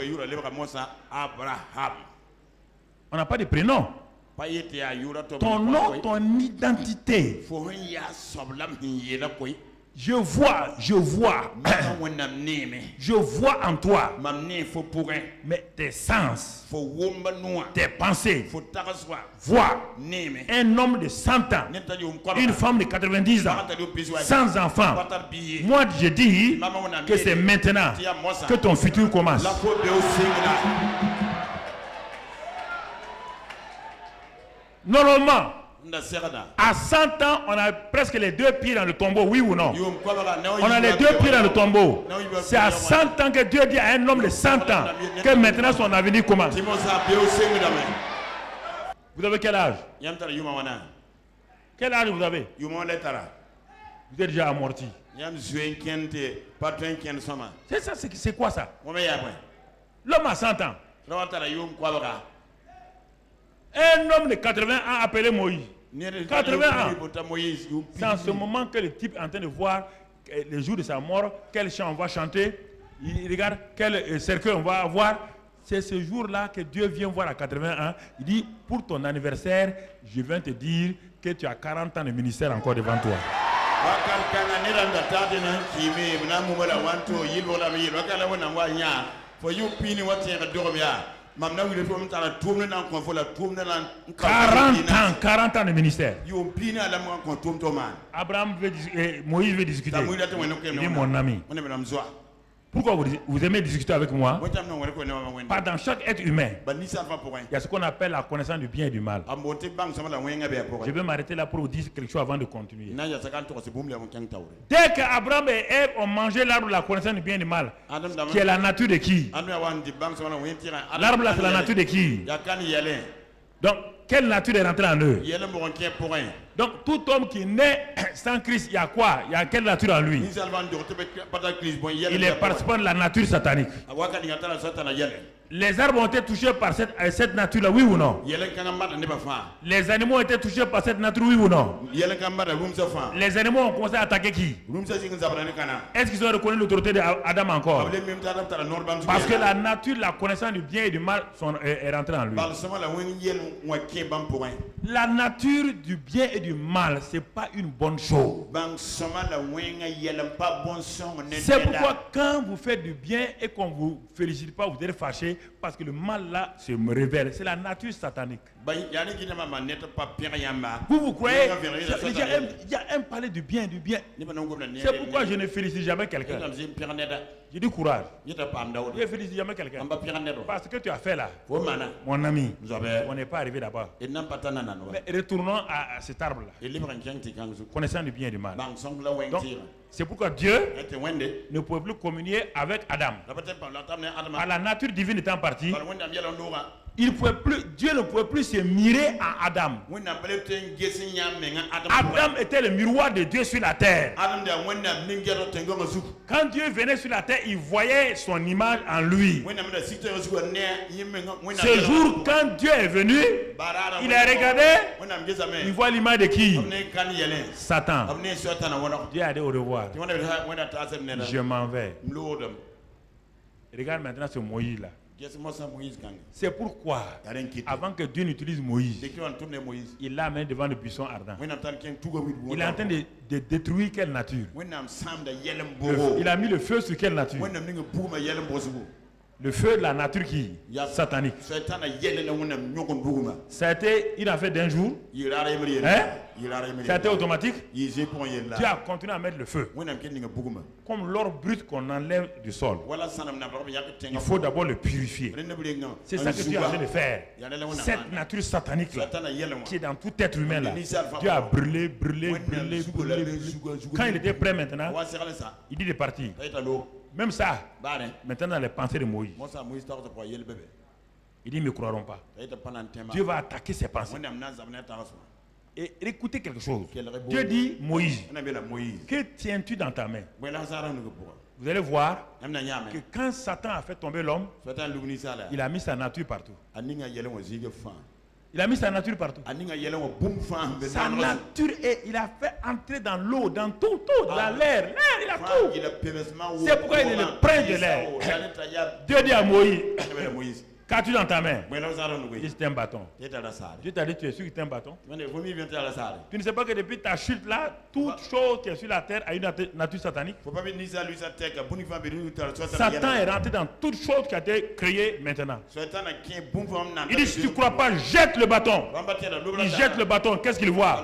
On n'a pas de prénom. Ton nom, ton identité. Je vois en toi, mais tes sens, tes pensées, vois un homme de 100 ans, une femme de 90 ans, sans enfant. Moi, je dis que c'est maintenant que ton futur commence. Normalement, à 100 ans, on a presque les deux pieds dans le tombeau, oui ou non? On a les deux pieds dans le tombeau. C'est à 100 ans que Dieu dit à un homme de 100 ans que maintenant son avenir commence. Vous avez quel âge? Quel âge vous avez? Vous êtes déjà amorti. C'est ça, c'est quoi ça? L'homme a 100 ans. Un homme de 80 ans appelé Moïse. 80 ans. C'est en ce moment que le type est en train de voir le jour de sa mort, quel chant on va chanter. Il regarde quel cercueil on va avoir. C'est ce jour-là que Dieu vient voir à 81. Il dit, pour ton anniversaire, je viens te dire que tu as 40 ans de ministère encore devant toi. For you pini what you do ya. Mamna will from Tana Tumna and Confola Tumna 40 ans de ministère. You pina la Contum Toman. Abraham veut Moïse veut discuter. Il est mon ami. Pourquoi vous aimez discuter avec moi? Pas dans chaque être humain. Il y a ce qu'on appelle la connaissance du bien et du mal. Je vais m'arrêter là pour vous dire quelque chose avant de continuer. Dès qu'Abraham et Ève ont mangé l'arbre de la connaissance du bien et du mal, qui est la nature de qui? L'arbre là, c'est la nature de qui? Donc, quelle nature est rentrée en eux? Donc, tout homme qui naît sans Christ, il y a quoi? Il y a quelle nature en lui? Il est participant de la nature satanique. Les arbres ont été touchés par cette nature-là, oui ou non? Les animaux ont été touchés par cette nature, oui ou non? Les animaux ont commencé à attaquer qui? Est-ce qu'ils ont reconnu l'autorité d'Adam encore? Parce que la nature, la connaissance du bien et du mal est rentrée en lui. La nature du bien et du mal, ce n'est pas une bonne chose. C'est pourquoi quand vous faites du bien et qu'on ne vous félicite pas, vous êtes fâché. Parce que le mal là se me révèle. C'est la nature satanique. Vous croyez? Il y a un palais du bien, du bien. C'est pourquoi je ne félicite jamais quelqu'un. J'ai du courage. Je ne félicite jamais quelqu'un. Parce que tu as fait là, mon ami, on n'est pas arrivé d'abord. Mais retournons à cet arbre là. Connaissant du bien et du mal. Donc, c'est pourquoi Dieu ne pouvait plus communier avec Adam. À la nature divine étant partie, Dieu ne pouvait plus se mirer à Adam. Adam était le miroir de Dieu sur la terre. Quand Dieu venait sur la terre, il voyait son image en lui. Ce jour, quand Dieu est venu, il a regardé, il voit l'image de qui? Satan. Dieu a dit au revoir. Je m'en vais. Regarde maintenant ce Moïse là. C'est pourquoi, avant que Dieu n'utilise Moïse, il l'a amené devant le buisson ardent. Il est en train de détruire quelle nature? Il a mis le feu sur quelle nature? Le feu de la nature qui? Satanique. Ça a été une affaire d'un jour. Hein? Ça a été automatique. Dieu a continué à mettre le feu. Comme l'or brut qu'on enlève du sol. Il faut d'abord le purifier. C'est ça que Dieu a en train de faire. Cette nature satanique là, qui est dans tout être humain là, Dieu a brûlé. Quand il était prêt maintenant, il dit de partir. Même ça, maintenant dans les pensées de Moïse, il dit ils ne me croiront pas. Dieu va attaquer ses pensées. Et écoutez quelque chose. Dieu dit Moïse, que tiens-tu dans ta main? Vous allez voir que quand Satan a fait tomber l'homme, il a mis sa nature partout. Il a mis sa nature partout. Sa nature, il a fait entrer dans l'eau, dans tout, dans l'air. L'air, il a tout. C'est pourquoi il est le prince de l'air. Dieu dit à Moïse, qu'as-tu dans ta main? Il dit c'est un bâton. Dieu t'a dit tu es sûr que c'est un bâton? Tu ne sais pas que depuis ta chute là, toute chose qui est sur la terre a une nature satanique. Satan est rentré dans toute chose qui a été créée maintenant. Il dit si tu ne crois pas, jette le bâton. Il jette le bâton, qu'est-ce qu'il voit?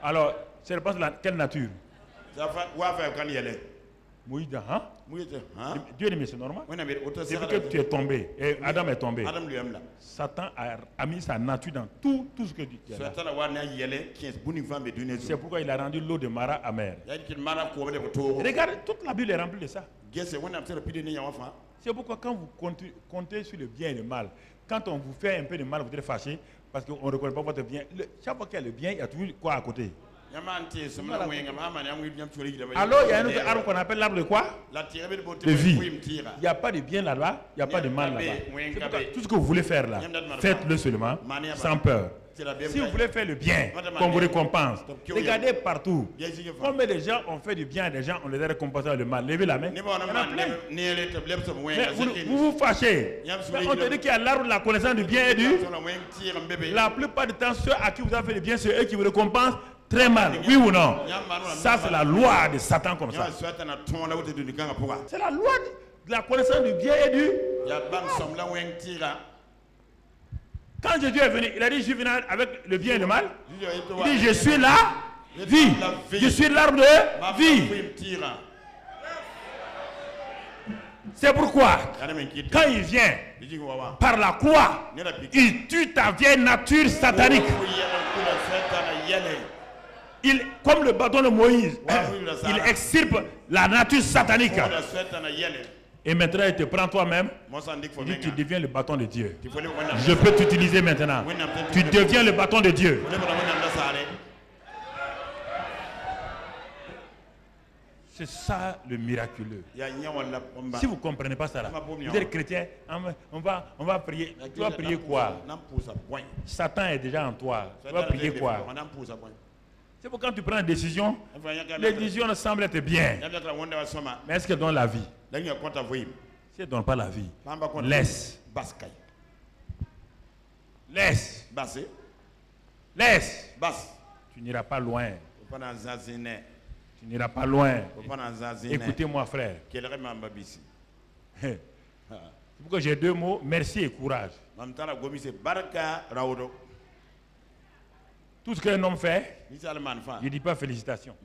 Alors, c'est réponse de quelle nature? Moïse dit, hein? Dieu dit, mais c'est normal. C'est parce que tu es tombé, et Adam est tombé. Satan a mis sa nature dans tout ce que Dieu a. C'est pourquoi il a rendu l'eau de Mara amère. Regardez, toute la Bible est remplie de ça. C'est pourquoi quand vous comptez sur le bien et le mal, quand on vous fait un peu de mal, vous êtes fâché parce qu'on ne reconnaît pas votre bien. Chaque fois qu'il y a le bien, il y a toujours quoi à côté? Alors il y a un autre arbre qu'on appelle l'arbre de quoi? De vie. Il n'y a pas de bien là-bas, il n'y a pas de mal là-bas. Tout ce que vous voulez faire là, faites-le seulement, sans peur. Si vous voulez faire le bien, qu'on vous récompense, regardez partout. Combien de gens ont fait du bien à des gens, on les a récompensés dans le mal. Levez la main. Mais vous vous fâchez. Mais on te dit qu'il y a l'arbre de la connaissance du bien et du... La plupart du temps, ceux à qui vous avez fait du bien, c'est eux qui vous récompensent très mal. Oui ou non? Ça, c'est la loi de Satan comme ça. C'est la loi de la connaissance du bien et du... Quand Jésus est venu, il a dit, je suis venu avec le bien et le mal. Il dit, je suis la vie. Je suis l'arbre de vie. C'est pourquoi, quand il vient, par la croix, il tue ta vieille nature satanique. Comme le bâton de Moïse, il extirpe la nature satanique. Et maintenant, il te prend toi-même. Il dit, tu deviens le bâton de Dieu. Je peux t'utiliser maintenant. Tu deviens le bâton de Dieu. C'est ça le miraculeux. Si vous ne comprenez pas ça, là, vous êtes chrétien, on va prier. Tu vas prier quoi? Satan est déjà en toi. Tu vas prier quoi? C'est pourquoi quand tu prends une décision, les décisions semblent être bien. Mais est-ce qu'elles donnent la vie? Si elles ne donnent pas la vie, laisse. Laisse. Laisse. Tu n'iras pas loin. Tu n'iras pas loin. Écoutez-moi, frère. C'est pourquoi j'ai deux mots, merci et courage. Tout ce qu'un homme fait, je ne dis pas félicitations.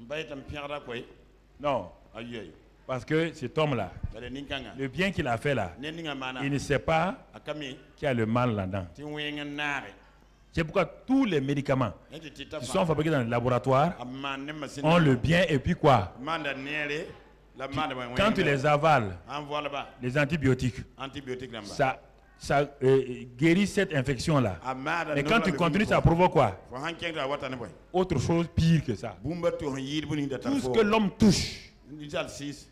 Non. Parce que cet homme-là, le bien qu'il a fait là, il ne sait pas qu'il y a le mal là-dedans. C'est pourquoi tous les médicaments qui sont fabriqués dans le laboratoire ont le bien et puis quoi? Quand tu les avales, les antibiotiques, ça guérit cette infection-là. Mais quand tu continues, ça provoque quoi? Autre chose pire que ça. Tout ce que l'homme touche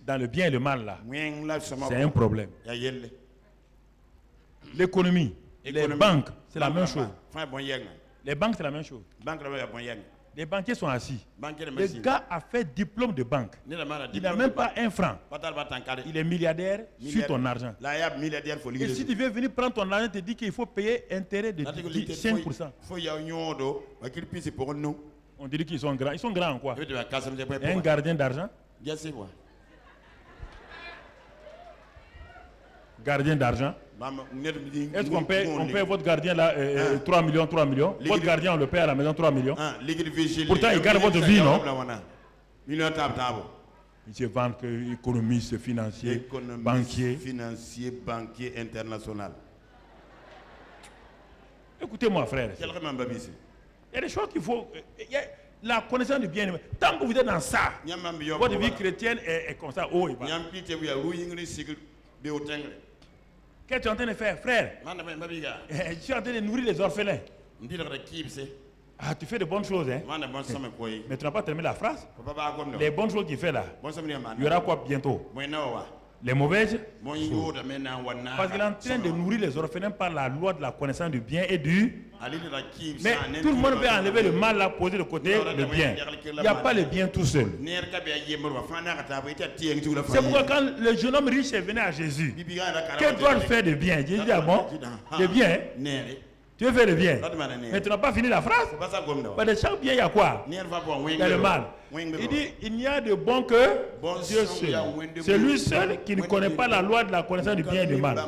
dans le bien et le mal là, c'est un problème. L'économie, les banques, c'est la même chose. Les banques, c'est la même chose. Les banquiers sont assis. Le gars a fait diplôme de banque. Il n'a même pas un franc. Il est milliardaire sur ton argent. Et si tu veux venir prendre ton argent, tu te dis qu'il faut payer intérêt de 5%. On dirait qu'ils sont grands. Ils sont grands en quoi? Un gardien d'argent? Gardien d'argent? Est-ce qu'on paie votre gardien là 3 millions? Votre gardien, on le paie à la maison 3 millions. Pourtant, il garde votre vie, non? Il se vend que économiste, financier, banquier, international. Écoutez-moi, frère. Il y a des choses qu'il faut... La connaissance du bien. Tant que vous êtes dans ça, votre vie chrétienne est comme ça. Oh, qu'est-ce que tu es en train de faire, frère? Je suis en train de nourrir les orphelins. Ah, tu fais de bonnes choses, hein? Mais tu n'as pas terminé la phrase. Les bonnes choses qu'il fait là, il y aura quoi bientôt? Les mauvaises? Parce qu'il est en train de nourrir les orphelins par la loi de la connaissance du bien et du... Mais tout le monde veut enlever le mal là, poser de côté le bien. Il n'y a pas le bien tout seul. C'est pourquoi quand le jeune homme riche est venu à Jésus, que doit faire de bien? Jésus dit, ah bon? De bien? Tu veux faire le bien? Mais tu n'as pas fini la phrase? De chaque bien, il y a quoi? Il y a le mal. Il dit, il n'y a de bon que Dieu seul. C'est lui seul qui ne connaît pas la loi de la connaissance du bien et du mal.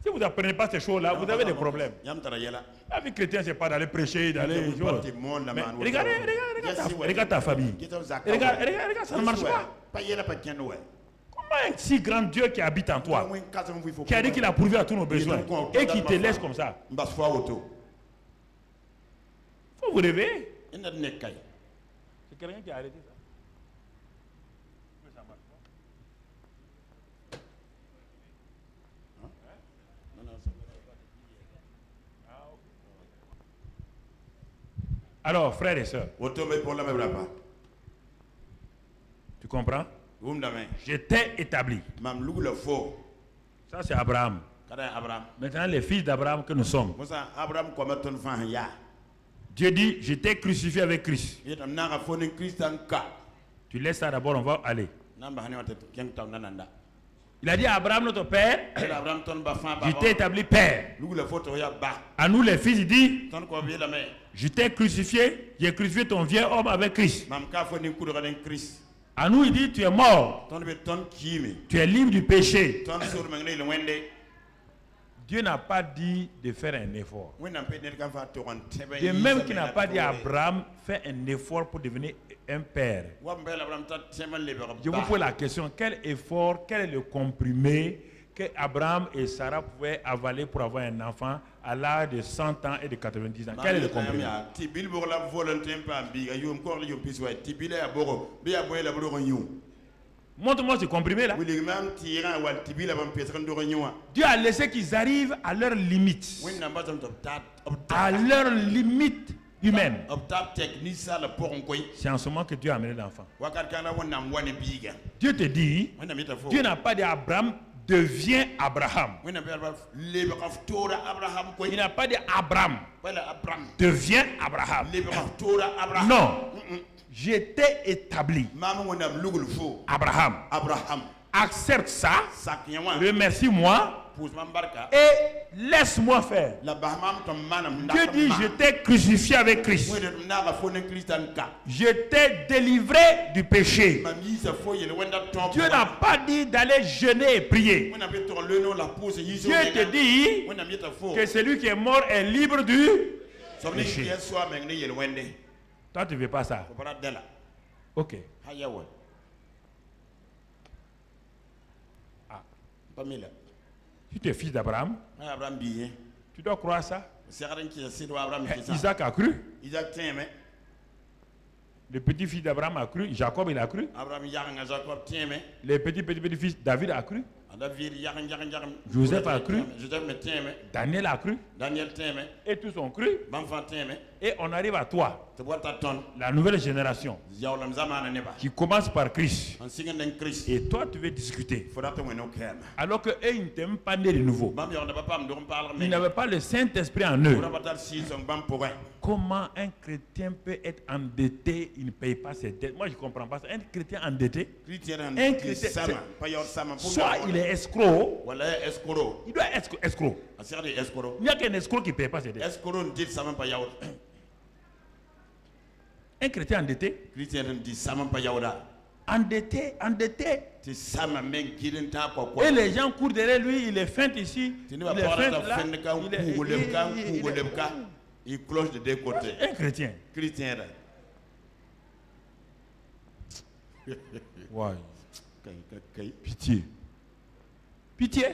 Si vous n'apprenez pas ces choses-là, vous avez des problèmes. La vie chrétienne, ce n'est pas d'aller prêcher, d'aller... Regarde ta famille. Regarde, ça ne marche pas. Comment un si grand Dieu qui habite en toi, qui a dit qu'il a pourvu à tous nos besoins, et qui te laisse comme ça? Il faut vous réveiller. C'est quelqu'un qui a arrêté ça. Alors, frères et sœurs, tu comprends? J'étais établi. Ça, c'est Abraham. Maintenant, les fils d'Abraham que nous sommes. Dieu dit, je t'ai crucifié avec Christ. Tu laisses ça d'abord, on va aller. Il a dit à Abraham, notre père, je t'ai établi père. À nous les fils, il dit, je t'ai crucifié, j'ai crucifié ton vieil homme avec Christ. À nous, il dit, tu es mort. Tu es libre du péché. Dieu n'a pas dit de faire un effort. De même qu'il n'a pas dit à Abraham, fais un effort pour devenir un père. Je vous pose la question, quel effort, quel est le comprimé que Abraham et Sarah pouvaient avaler pour avoir un enfant à l'âge de 100 ans et de 90 ans? Quel est le comprimé? Montre-moi ce comprimé là. Dieu a laissé qu'ils arrivent à leur limite. À leur limite humaine. C'est en ce moment que Dieu a amené l'enfant. Dieu te dit, Dieu n'a pas dit à Abraham, deviens Abraham. Il n'a pas dit Abraham, deviens Abraham. Non. Je t'ai établi. Abraham. Accepte ça. Remercie-moi. Et laisse-moi faire. Dieu dit, je t'ai crucifié avec Christ. Je t'ai délivré du péché. Dieu n'a pas dit d'aller jeûner et prier. Dieu te dit que celui qui est mort est libre du péché. Toi, tu ne veux pas ça. Ok. Ah. Tu es fils d'Abraham. Tu dois croire ça. Isaac a cru. Le petit-fils d'Abraham a cru. Jacob, il a cru. Le petit-fils David a cru. Joseph a cru. Daniel a cru. Et tous ont cru. Et on arrive à toi, la nouvelle génération, qui commence par Christ. Et toi, tu veux discuter. Alors qu'eux, ils ne t'aiment pas né de nouveau. Ils n'avaient pas le Saint-Esprit en eux. Comment un chrétien peut être endetté, il ne paye pas ses dettes? Moi, je ne comprends pas ça. Un chrétien endetté, un chrétien, soit il est escroc, il doit être escroc. Il n'y a qu'un escroc qui ne paye pas ses dettes. Un chrétien endetté, endetté. Et les gens courent derrière lui, il les feinte ici, il les feinte là, il cloche de deux côtés. Un chrétien. Ouais. Pitié. Pitié.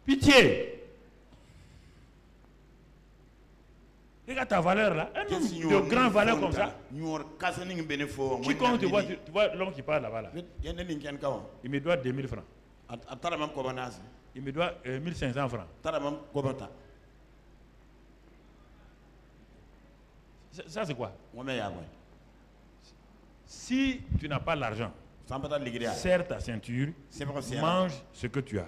Pitié. Regarde ta valeur là. Un homme de grande valeur comme ça. Quiconque tu vois l'homme qui parle là-bas là. Il me doit 2000 francs. Il me doit 1500 francs. Ça c'est quoi? Si tu n'as pas l'argent, serre ta ceinture, mange ce que tu as.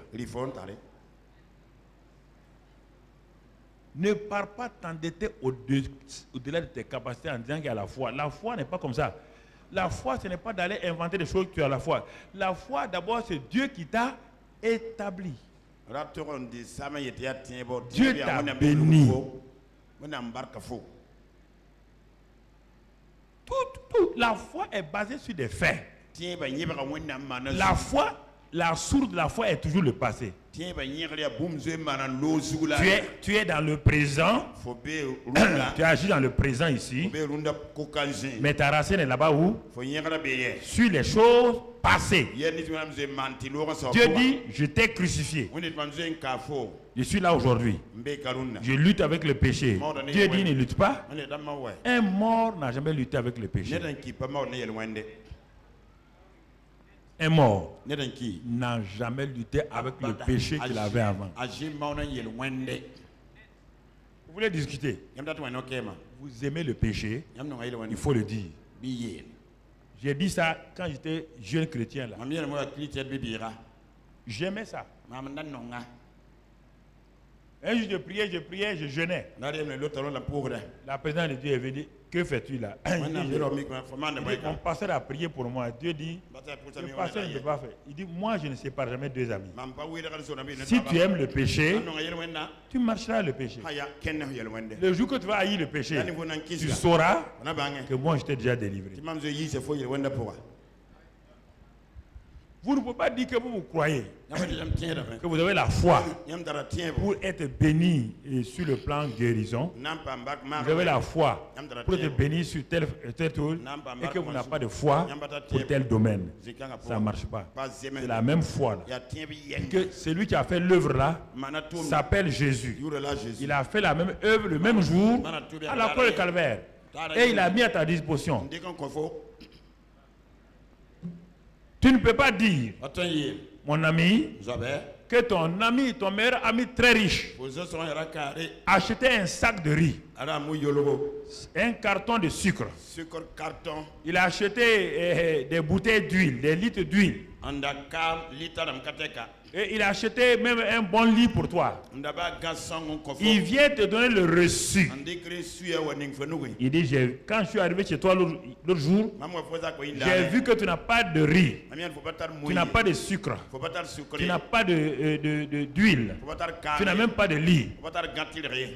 Ne pars pas t'endetter au-delà de tes capacités en disant qu'il y a la foi. La foi n'est pas comme ça. La foi, ce n'est pas d'aller inventer des choses que tu as la foi. La foi, d'abord, c'est Dieu qui t'a établi. Dieu t'a béni. Tout. La foi est basée sur des faits. La foi, la source de la foi est toujours le passé. Tu es dans le présent. Tu agis dans le présent ici. Mais ta racine est là-bas où? Sur les choses passées. Dieu dit, je t'ai crucifié. Je suis là aujourd'hui. Je lutte avec le péché. Dieu dit, ne lutte pas. Un mort n'a jamais lutté avec le péché. Un mort n'a jamais lutté avec le péché qu'il avait avant. Vous voulez discuter? Vous aimez le péché? Il faut le dire. J'ai dit ça quand j'étais jeune chrétien là. J'aimais ça. Un jour, je priais, je jeûnais. La présidente de Dieu est venue. Que fais-tu là? Mon pasteur a prié pour moi. Dieu dit, le pasteur ne peut pas faire. Il dit, moi je ne sépare jamais deux amis. Si tu aimes le péché, tu marcheras le péché. Le jour que tu vas haïr le péché, tu sauras que moi je t'ai déjà délivré. Vous ne pouvez pas dire que vous croyez, que vous avez la foi pour être béni sur le plan guérison. Vous avez la foi pour être béni sur tel tour et que vous n'avez pas de foi pour tel domaine. Ça ne marche pas. C'est la même foi là. Que celui qui a fait l'œuvre là s'appelle Jésus. Il a fait la même œuvre le même jour à la croix du Calvaire. Et il a mis à ta disposition. Tu ne peux pas dire, mon ami, que ton ami, ton meilleur ami très riche, achetait un sac de riz, un carton de sucre. Il a acheté des bouteilles d'huile, des litres d'huile. Et il a acheté même un bon lit pour toi. Il vient te donner le reçu. Il dit, quand je suis arrivé chez toi l'autre jour, j'ai vu que tu n'as pas de riz, tu n'as pas de sucre, tu n'as pas d'huile, tu n'as même pas de lit.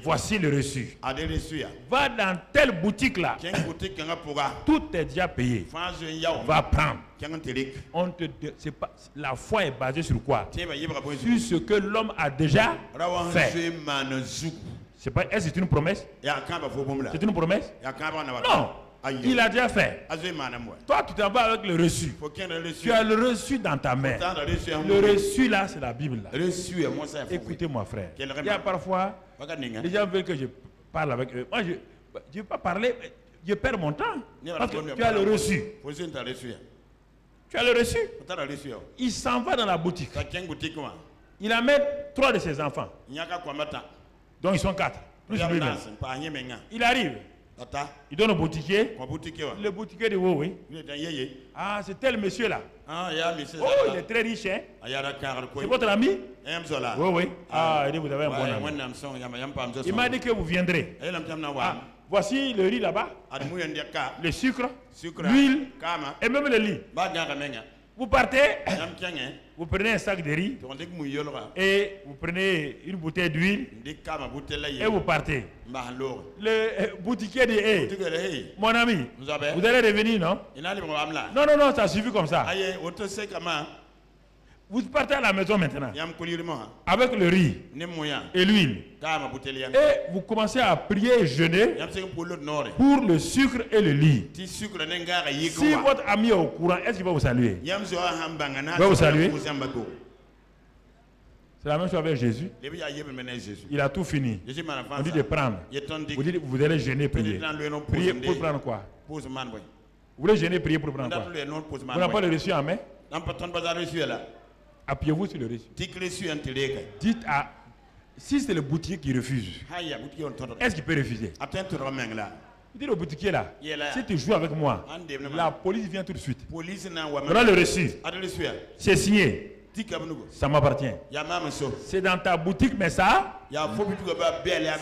Voici le reçu. Va dans telle boutique là. Tout est déjà payé. Va prendre. La foi est basée sur quoi? Sur ce que l'homme a déjà fait. Est-ce que c'est une promesse? C'est une promesse? Non. Il a déjà fait. Toi, tu t'en vas avec le reçu. Tu as le reçu dans ta main. Le reçu là, c'est la Bible. Écoutez-moi, frère. Il y a parfois, les gens veulent que je parle avec eux. Moi, je ne veux pas parler. Je perds mon temps. Parce que tu as le reçu. Tu as le reçu. Il s'en va dans la boutique. Il amène 3 de ses enfants. Donc ils sont 4. Il arrive. Il donne au boutiquier. Le boutiquier dit oui. Ah, c'est tel monsieur là. Oh, il est très riche. Hein? C'est votre ami? Oui. Ah, il dit vous avez un bon ami. Il m'a dit que vous viendrez. Ah, voici le riz là-bas, le sucre, l'huile et même le lit. Vous partez, vous prenez un sac de riz et vous prenez une bouteille d'huile et vous partez. Le boutiquier dit, hey, mon ami, vous allez revenir, non? Non, ça suffit comme ça. Vous partez à la maison maintenant avec le riz et l'huile et vous commencez à prier et jeûner pour le sucre et le lit. Si votre ami est au courant, est-ce qu'il va vous saluer? Il va vous saluer? C'est la même chose avec Jésus. Il a tout fini. On dit de prendre. Vous dites vous allez jeûner, prier. Prier pour prendre quoi? Vous voulez jeûner, prier pour prendre quoi? Vous n'avez pas le reçu en main? Appuyez-vous sur le reçu. Dites à... Si c'est le boutiquier qui refuse, est-ce qu'il peut refuser? Vous dites au boutiquier là, si tu joues avec moi, la police vient tout de suite. Voilà le reçu. C'est signé. Ça m'appartient. C'est dans ta boutique, mais ça,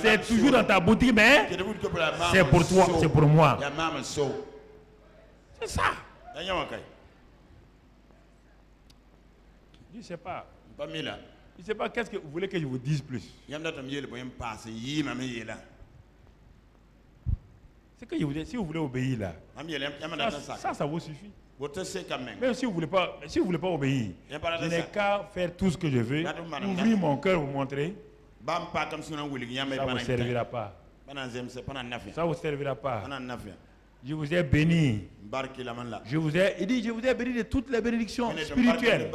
c'est toujours dans ta boutique, mais c'est pour toi, c'est pour moi. C'est ça. Je ne sais pas. Je ne sais pas qu'est-ce que vous voulez que je vous dise plus. C'est que je vous dis, si vous voulez obéir là, ça vous suffit. Même si vous voulez pas obéir, je n'ai qu'à faire tout ce que je veux, ouvrir mon cœur, vous montrer. Ça ne vous servira pas. Ça ne vous servira pas. Je vous ai béni. Je vous ai béni de toutes les bénédictions spirituelles.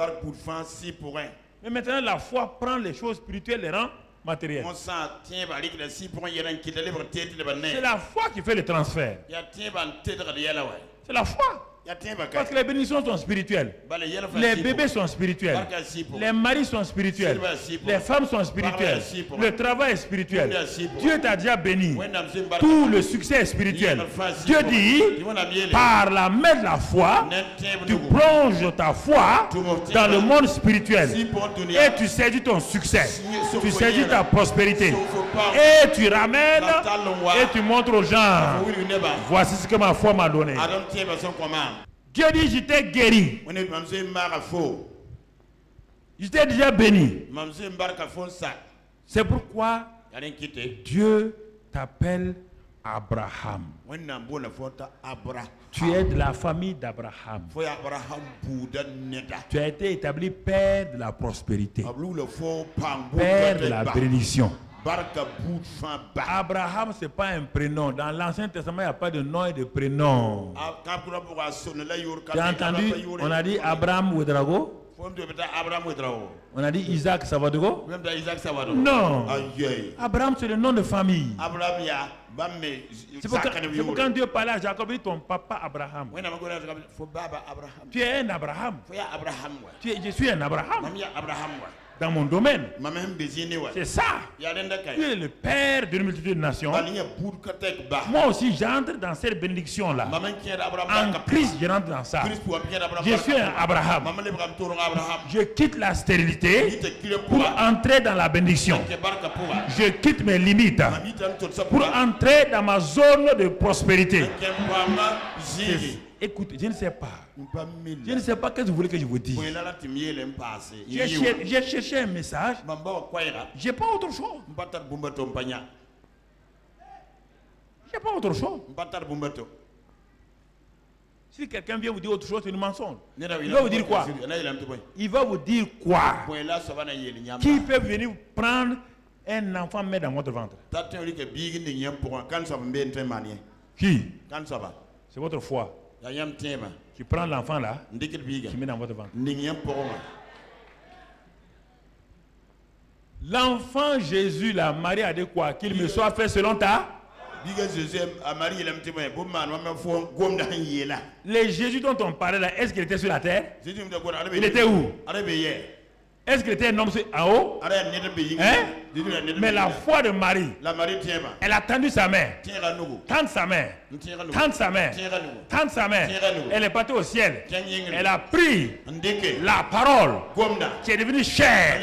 Mais maintenant, la foi prend les choses spirituelles et les rend matérielles. C'est la foi qui fait le transfert. C'est la foi. Parce que les bénédictions sont spirituelles. Les bébés sont spirituels. Les maris sont spirituels. Les femmes sont spirituelles. Le travail est spirituel. Dieu t'a déjà béni. Tout le succès est spirituel. Dieu dit, par la main de la foi, tu plonges ta foi dans le monde spirituel. Et tu saisis ton succès. Tu saisis ta prospérité. Et tu ramènes et tu montres aux gens, voici ce que ma foi m'a donné. Dieu dit, je t'ai guéri. Je t'ai déjà béni. C'est pourquoi Dieu t'appelle Abraham. Tu es de la famille d'Abraham. Tu as été établi père de la prospérité, père de la bénédiction. Abraham, ce n'est pas un prénom. Dans l'Ancien Testament, il n'y a pas de nom et de prénom. Tu as entendu, on a dit Abraham Ouedraogo. On a dit Isaac Savadogo. Non. Abraham, c'est le nom de famille. C'est pour quand Dieu parlait à Jacob, il dit ton papa Abraham. Tu es un Abraham. Je suis un Abraham. Dans mon domaine. C'est ça. Tu es le père d'une multitude de nations. Moi aussi, j'entre dans cette bénédiction-là. En Christ, je rentre dans ça. Je suis un Abraham. Je quitte la stérilité pour entrer dans la bénédiction. Je quitte mes limites pour entrer dans ma zone de prospérité. Écoute, je ne sais pas. Je ne sais pas ce que vous voulez que je vous dise. J'ai cherché un message. Je n'ai pas autre chose. Je n'ai pas autre chose. Si quelqu'un vient vous dire autre chose, c'est une mensonge. Il va vous dire quoi? Il va vous dire quoi? Qui peut venir prendre un enfant mettre dans votre ventre? Qui? C'est votre foi. Qui prend l'enfant là, qui met dans votre ventre. L'enfant Jésus, la Marie a dit quoi? Qu'il me soit fait selon ta. Les Jésus dont on parlait là, est-ce qu'il était sur la terre? Il était où? Est-ce qu'il était un homme en haut? Hein? Mais la foi de Marie, elle a tendu sa main, tendre sa main, tendre sa main, tendre sa main. Elle est partie au ciel. Elle a pris la parole qui est devenue chair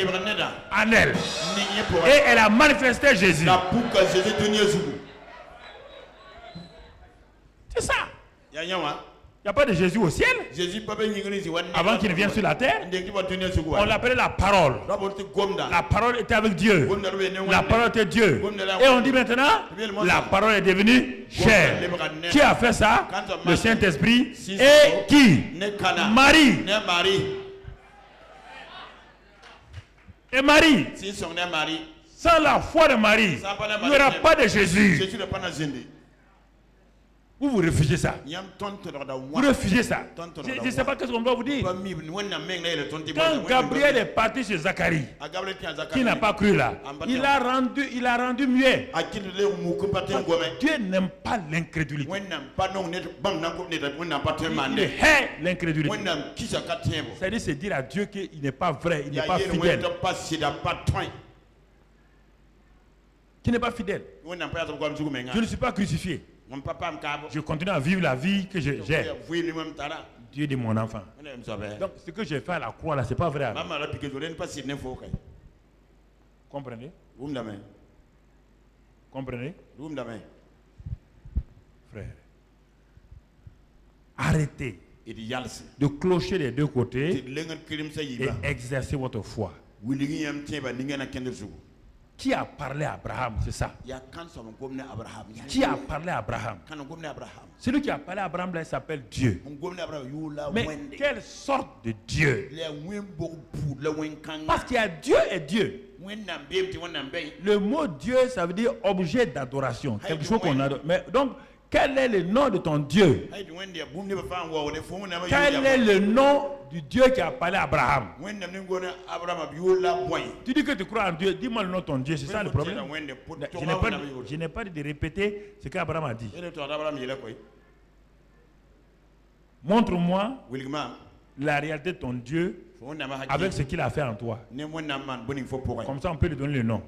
en elle. Et elle a manifesté Jésus. C'est ça. Il n'y a pas de Jésus au ciel. Avant qu'il ne vienne sur la terre, on l'appelait la parole. La parole était avec Dieu. La parole était Dieu. Et on dit maintenant, la parole est devenue chair. Qui a fait ça? Le Saint-Esprit. Et qui? Marie. Et Marie. Sans la foi de Marie, il n'y aura pas de Jésus. Vous refusez ça. Vous refusez ça. Je ne sais pas ce qu'on doit vous dire. Quand Gabriel est parti chez Zacharie, qui n'a pas cru là, il a rendu muet. Dieu n'aime pas l'incrédulité. Il hait l'incrédulité. C'est-à-dire c'est dire à Dieu qu'il n'est pas vrai, il n'est pas fidèle. Qui n'est pas fidèle. Je ne suis pas crucifié. Je continue à vivre la vie que j'ai. Dieu dit mon enfant. Donc ce que j'ai fait à la croix là, c'est pas vrai. Comprenez? Comprenez? Frère, arrêtez de clocher des deux côtés et exercer votre foi. Qui a parlé à Abraham? C'est ça. Qui a parlé à Abraham? Celui qui a parlé à Abraham, là, il s'appelle Dieu. Mais quelle sorte de Dieu? Parce qu'il y a Dieu et Dieu. Le mot Dieu, ça veut dire objet d'adoration. Quelque chose qu'on adore. Mais donc, quel est le nom de ton Dieu? Quel est le nom du Dieu qui a parlé à Abraham? Tu dis que tu crois en Dieu, dis-moi le nom de ton Dieu, c'est ça le problème. Je n'ai pas dit de répéter ce qu'Abraham a dit. Montre-moi la réalité de ton Dieu avec ce qu'il a fait en toi. Comme ça, on peut lui donner le nom.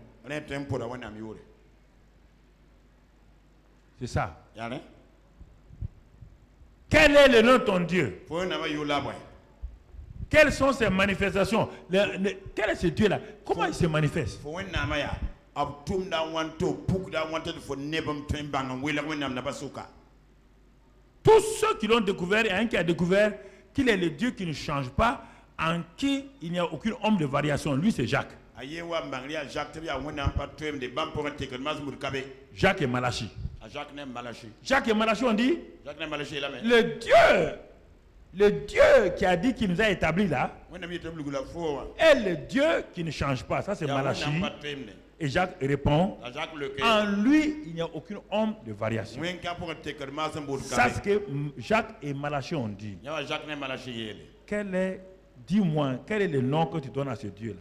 C'est ça. Quel est le nom de ton Dieu? Quelles sont ses manifestations? Quel est ce Dieu-là? Comment il se manifeste? Tous ceux qui l'ont découvert, il y a un qui a découvert qu'il est le Dieu qui ne change pas, en qui il n'y a aucune ombre de variation. Lui, c'est Jacques. Jacques et Malachi. Jacques et Malachi, on dit le Dieu qui a dit qu'il nous a établis là est le Dieu qui ne change pas. Ça, c'est Malachi. Et Jacques répond, en lui, il n'y a aucune ombre de variation. Ça, c'est ce que Jacques et Malachi ont dit. Dis-moi, quel est le nom que tu donnes à ce Dieu-là?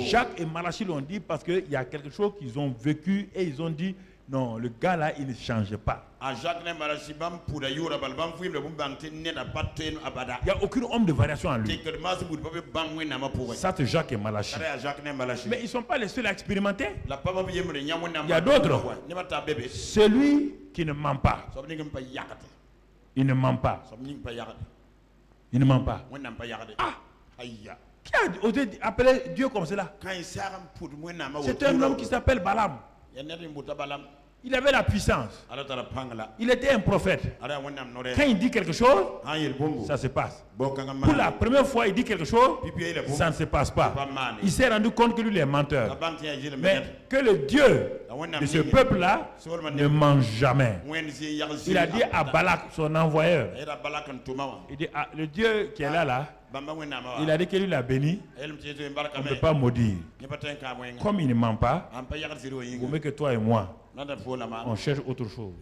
Jacques et Malachi l'ont dit parce qu'il y a quelque chose qu'ils ont vécu et ils ont dit, non, le gars là, il ne change pas. Il n'y a aucune ombre de variation en lui. Ça, c'est Jacques et Malachi. Mais ils ne sont pas les seuls à expérimenter. Il y a d'autres. Celui qui ne ment pas. Il ne ment pas. Il ne ment pas. Ah! Qui a osé appeler Dieu comme cela? C'est un homme qui s'appelle Balaam. Il avait la puissance. Il était un prophète. Quand il dit quelque chose, ça se passe. Pour la première fois, il dit quelque chose, ça ne se passe pas. Il s'est rendu compte que lui, il est menteur. Mais que le Dieu de ce peuple-là ne ment jamais. Il a dit à Balak, son envoyeur, il dit, ah, le Dieu qui est là, il a dit que lui l'a béni, on ne peut pas maudire. Comme il ne ment pas, vous mettez que toi et moi, on cherche autre chose.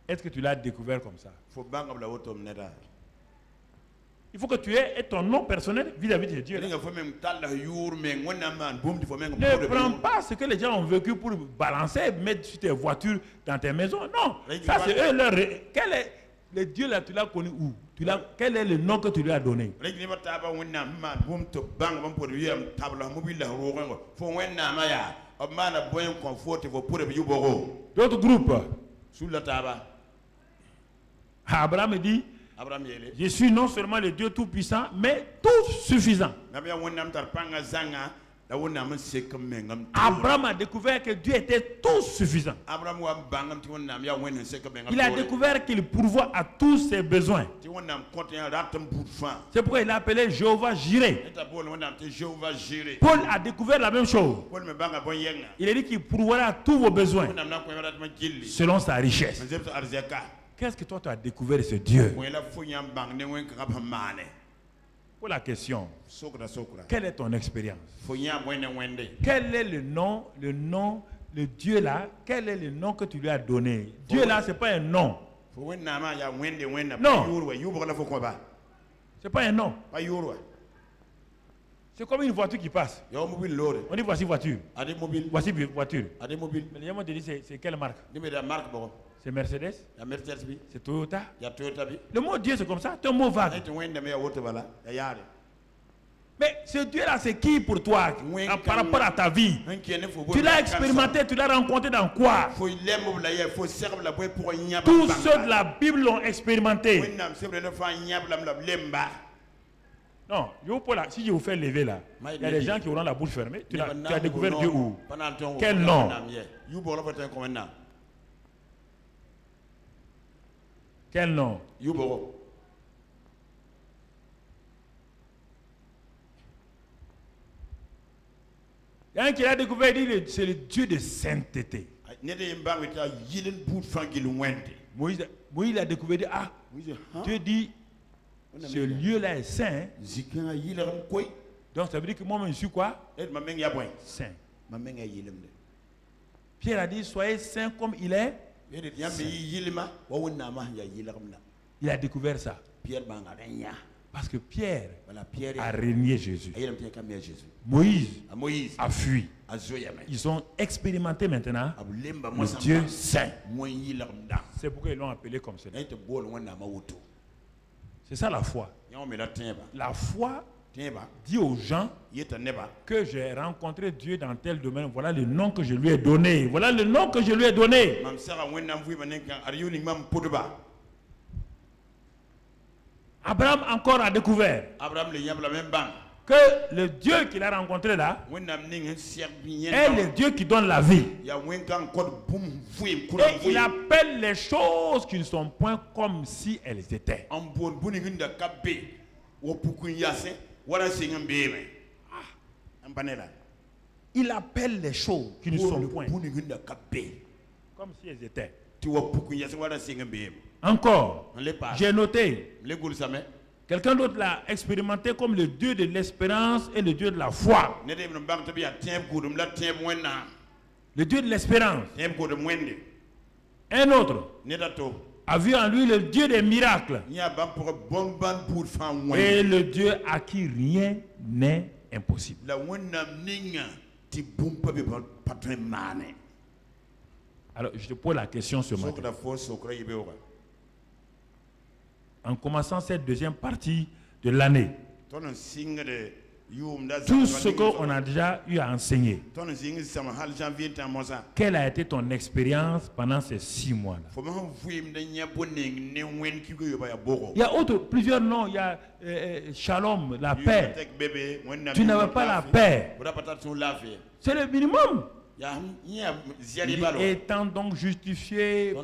Est-ce que tu l'as découvert comme ça? Il faut que tu aies ton nom personnel vis-à-vis de Dieu. Ne prends pas ce que les gens ont vécu pour balancer, mettre sur tes voitures, dans tes maisons. Non, ça c'est eux leur... Quel est le Dieu là, tu l'as connu où? Quel est le nom que tu lui as donné? D'autres groupes. Abraham dit, je suis non seulement le Dieu tout-puissant, mais tout suffisant. Abraham a découvert que Dieu était tout suffisant. Il a découvert qu'il pourvoit à tous ses besoins. C'est pourquoi il a appelé Jéhovah Jireh. Paul a découvert la même chose. Il a dit qu'il pourvoira à tous vos besoins selon sa richesse. Qu'est-ce que toi tu as découvert de ce Dieu? Pour la question, quelle est ton expérience? Quel est le nom, le Dieu là, quel est le nom que tu lui as donné? Dieu là, ce n'est pas un nom. Non. Ce n'est pas un nom. C'est comme une voiture qui passe. On dit voici voiture. Voici voiture. Mais les gens m'ont dit c'est quelle marque? C'est Mercedes. C'est Toyota. Le mot Dieu c'est comme ça, c'est un mot vague. Mais ce Dieu-là, c'est qui pour toi par rapport à ta vie? Tu l'as expérimenté, tu l'as rencontré dans quoi? Tous ceux de la Bible l'ont expérimenté. Non, si je vous fais lever là, il y a des gens qui auront la bouche fermée. Tu as découvert Dieu où? Quel nom? Quel nom? Il y a un qui l'a découvert, il dit c'est le Dieu de sainteté. Moïse a découvert, Dieu dit, ce lieu-là est saint. Donc ça veut dire que moi je suis quoi? Saint. Pierre a dit, soyez saint comme il est. Il a découvert ça. Parce que Pierre a régné Jésus. Moïse a fui. Ils ont expérimenté maintenant le Dieu saint. C'est pourquoi ils l'ont appelé comme cela. C'est ça la foi. La foi dit aux gens que j'ai rencontré Dieu dans tel domaine. Voilà le nom que je lui ai donné. Voilà le nom que je lui ai donné. Abraham encore a découvert que le Dieu qu'il a rencontré là est le Dieu qui donne la vie. Et il appelle les choses qui ne sont point comme si elles étaient. Il appelle les choses qui ne sont point comme si elles étaient. Encore, j'ai noté, quelqu'un d'autre l'a expérimenté comme le Dieu de l'espérance et le Dieu de la foi. Le Dieu de l'espérance. Un autre a vu en lui le Dieu des miracles et le Dieu à qui rien n'est impossible. Alors, je te pose la question ce matin. En commençant cette deuxième partie de l'année, tout ce qu'on a déjà eu à enseigner, quelle a été ton expérience pendant ces 6 mois-là? Il y a plusieurs noms. Il y a Shalom, la paix. Tu n'avais pas la paix. C'est le minimum. Étant donc justifié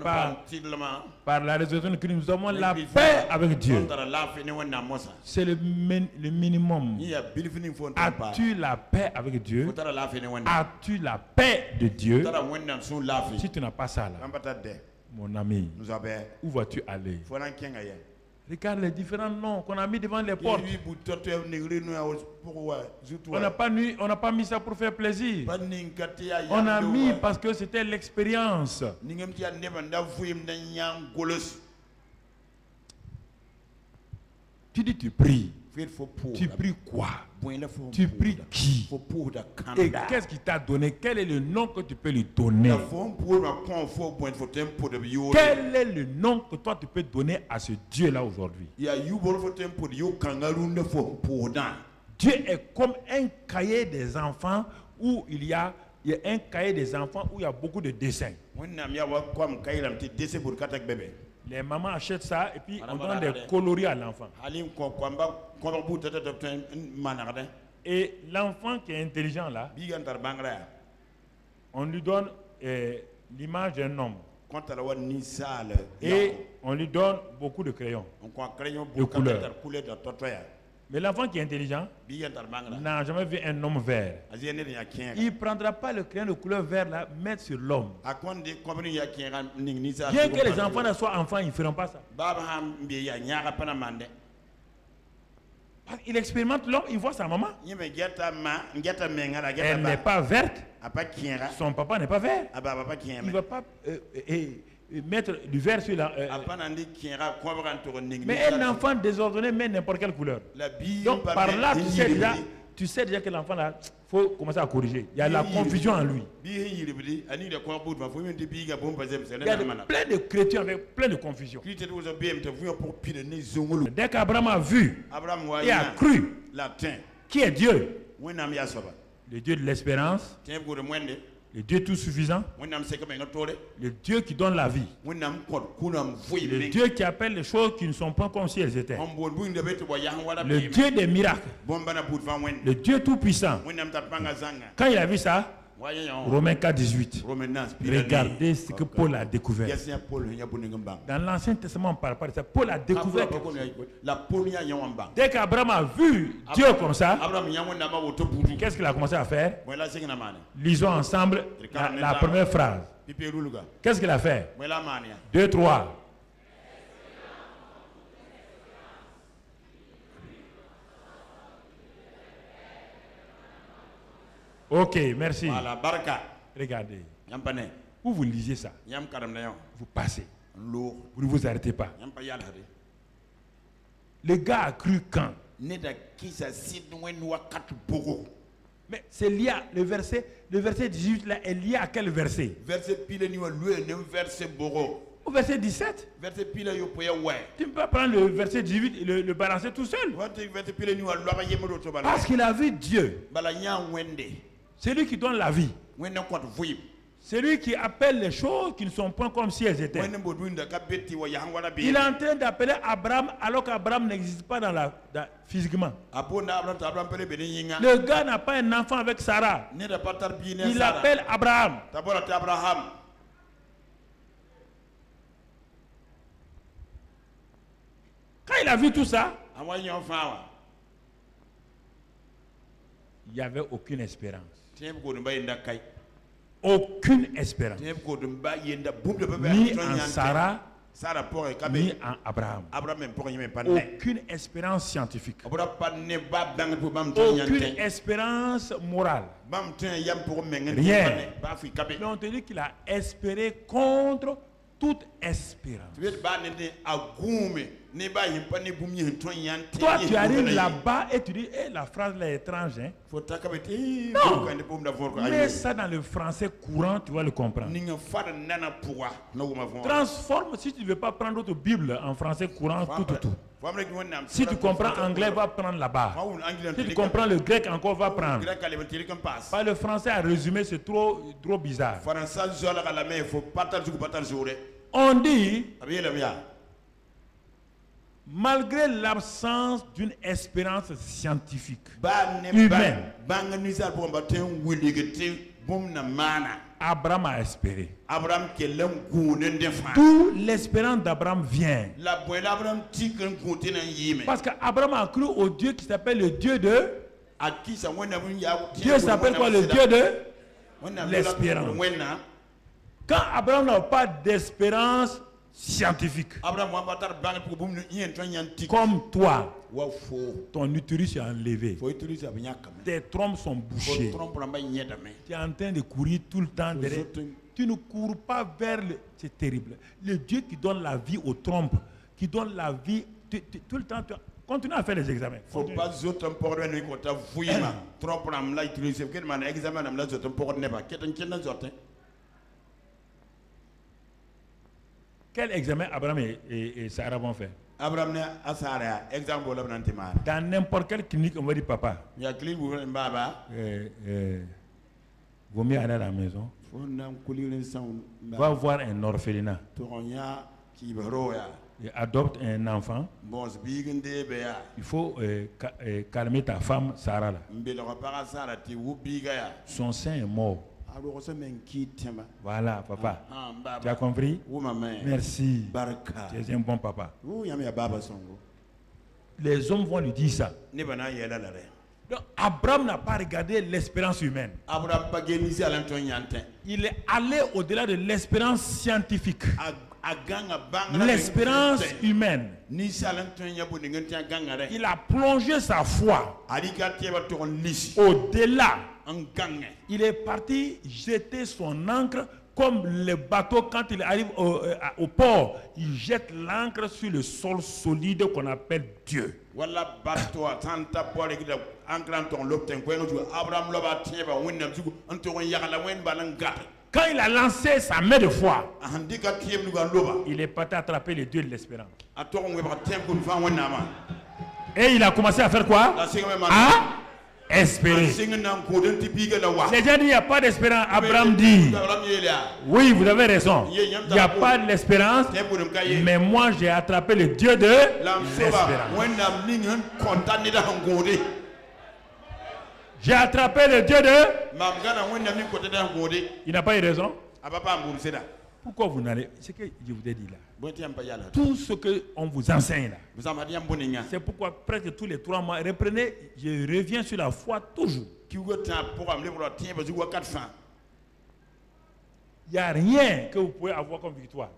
par la résurrection de Christ, nous avons la paix avec Dieu. C'est le minimum. As-tu la paix avec Dieu? As-tu la paix de Dieu? Si tu n'as pas ça là, mon ami, où vas-tu aller? Regarde les différents noms qu'on a mis devant les portes. On n'a pas mis ça pour faire plaisir. On a mis parce que c'était l'expérience. Tu dis tu pries. Tu pries quoi? Tu pries qui? Et qu'est-ce qu'il t'a donné? Quel est le nom que tu peux lui donner? Quel est le nom que toi tu peux donner à ce Dieu-là aujourd'hui? Dieu est comme un cahier des enfants où il y a un cahier des enfants où il y a beaucoup de dessins. Les mamans achètent ça et puis on donne des coloris à l'enfant. Et l'enfant qui est intelligent là, on lui donne l'image d'un homme. Et on lui donne beaucoup de crayons, de couleurs. Mais l'enfant qui est intelligent n'a jamais vu un homme vert. Il ne prendra pas le crayon de couleur vert là, mettre sur l'homme. Bien que les enfants soient enfants, ils ne feront pas ça. Il expérimente l'homme, il voit sa maman. Elle n'est pas verte. Son papa n'est pas vert. Il ne va pas mettre du vert sur la... mais un enfant désordonné met n'importe quelle couleur. Donc par là, tu sais déjà que l'enfant là, il faut commencer à corriger. Il y a la confusion en lui. Il y a plein de chrétiens avec plein de confusion. Dès qu'Abraham a vu et a cru qui est Dieu, le Dieu de l'espérance, le Dieu tout suffisant, le Dieu qui donne la vie, le Dieu qui appelle les choses qui ne sont pas comme si elles étaient, le Dieu des miracles, le Dieu tout puissant. Quand il a vu ça, Romains 4, 18. Regardez ce que Paul a découvert. Dans l'Ancien Testament, on ne parle pas de ça. Paul a découvert. Dès qu'Abraham a vu Dieu comme ça, qu'est-ce qu'il a commencé à faire? Lisons ensemble la première phrase. Qu'est-ce qu'il a fait? 2, 3. Ok, merci. Regardez. Vous lisez ça. Vous passez. Vous ne vous arrêtez pas. Le gars a cru quand? Mais c'est lié à le verset 18 là est lié à quel verset? Verset pile ni verset boro. Au verset 17. Verset pile yo poya ouais. Tu ne peux pas prendre le verset 18 et le balancer tout seul. Parce qu'il a vu Dieu. C'est lui qui donne la vie. C'est lui qui appelle les choses qui ne sont pas comme si elles étaient. Il est en train d'appeler Abraham alors qu'Abraham n'existe pas physiquement. Le gars n'a pas un enfant avec Sarah. Il appelle Abraham. Quand il a vu tout ça, il n'y avait aucune espérance. Aucune espérance. Ni en Sarah, ni en Abraham. Aucune espérance scientifique. Aucune espérance morale. Rien. Mais on te dit qu'il a espéré contre toute espérance. Toi, tu arrives là-bas et tu dis, la phrase là est étrange. Hein? Non. Mets ça dans le français courant, tu vas le comprendre. Transforme, si tu ne veux pas prendre d'autres Bible en français courant, tout. Si tu comprends anglais, va prendre là-bas. Si tu comprends le grec encore, va prendre. Pas le français à résumer, c'est trop bizarre. On dit, malgré l'absence d'une espérance scientifique humaine, Abraham a espéré. D'où l'espérance d'Abraham vient. Parce qu'Abraham a cru au Dieu qui s'appelle le Dieu de... Dieu s'appelle quoi? Le Dieu de l'espérance. Quand Abraham n'a pas d'espérance scientifique, comme toi, ton utérus est enlevé, tes trompes sont bouchées, tu es en train de courir tout le temps derrière. Tu ne cours pas vers le... C'est terrible. Le Dieu qui donne la vie aux trompes, qui donne la vie tout le temps. Continue à faire les examens. Quel examen Abraham et Sarah vont faire? Dans n'importe quelle clinique, on va dire papa. Vaut mieux aller à la maison. Va voir un orphelinat. Et adopte un enfant. Il faut calmer ta femme Sarah là. Son sein est mort. Voilà, papa. Tu as compris? Merci. Tu es un bon papa. Les hommes vont lui dire ça. Donc, Abraham n'a pas regardé l'espérance humaine. Il est allé au-delà de l'espérance scientifique. L'espérance humaine. Il a plongé sa foi au-delà. Il est parti jeter son ancre comme le bateau quand il arrive au port. Il jette l'ancre sur le sol solide qu'on appelle Dieu. Quand il a lancé sa main de foi, il est parti attraper le Dieu de l'espérance. Et il a commencé à faire quoi? Espérer. Les gens disent il n'y a pas d'espérance. Abraham dit oui, vous avez raison. Il n'y a pas d'espérance. Mais moi j'ai attrapé le Dieu de l'espérance. J'ai attrapé le Dieu de... Il n'a pas eu raison. Pourquoi vous n'allez... C'est ce que je vous ai dit là. Tout ce qu'on vous enseigne là. C'est pourquoi presque tous les 3 mois, reprenez, je reviens sur la foi toujours. Il n'y a rien que vous pouvez avoir comme victoire.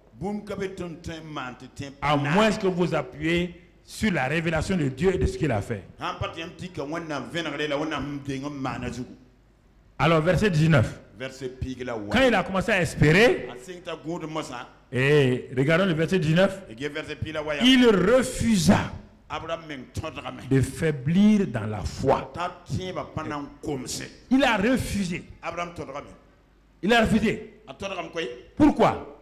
À moins que vous appuyez sur la révélation de Dieu et de ce qu'il a fait. Alors, verset 19. Quand il a commencé à espérer, et regardons le verset 19, il refusa de faiblir dans la foi. Il a refusé. Il a refusé. Pourquoi?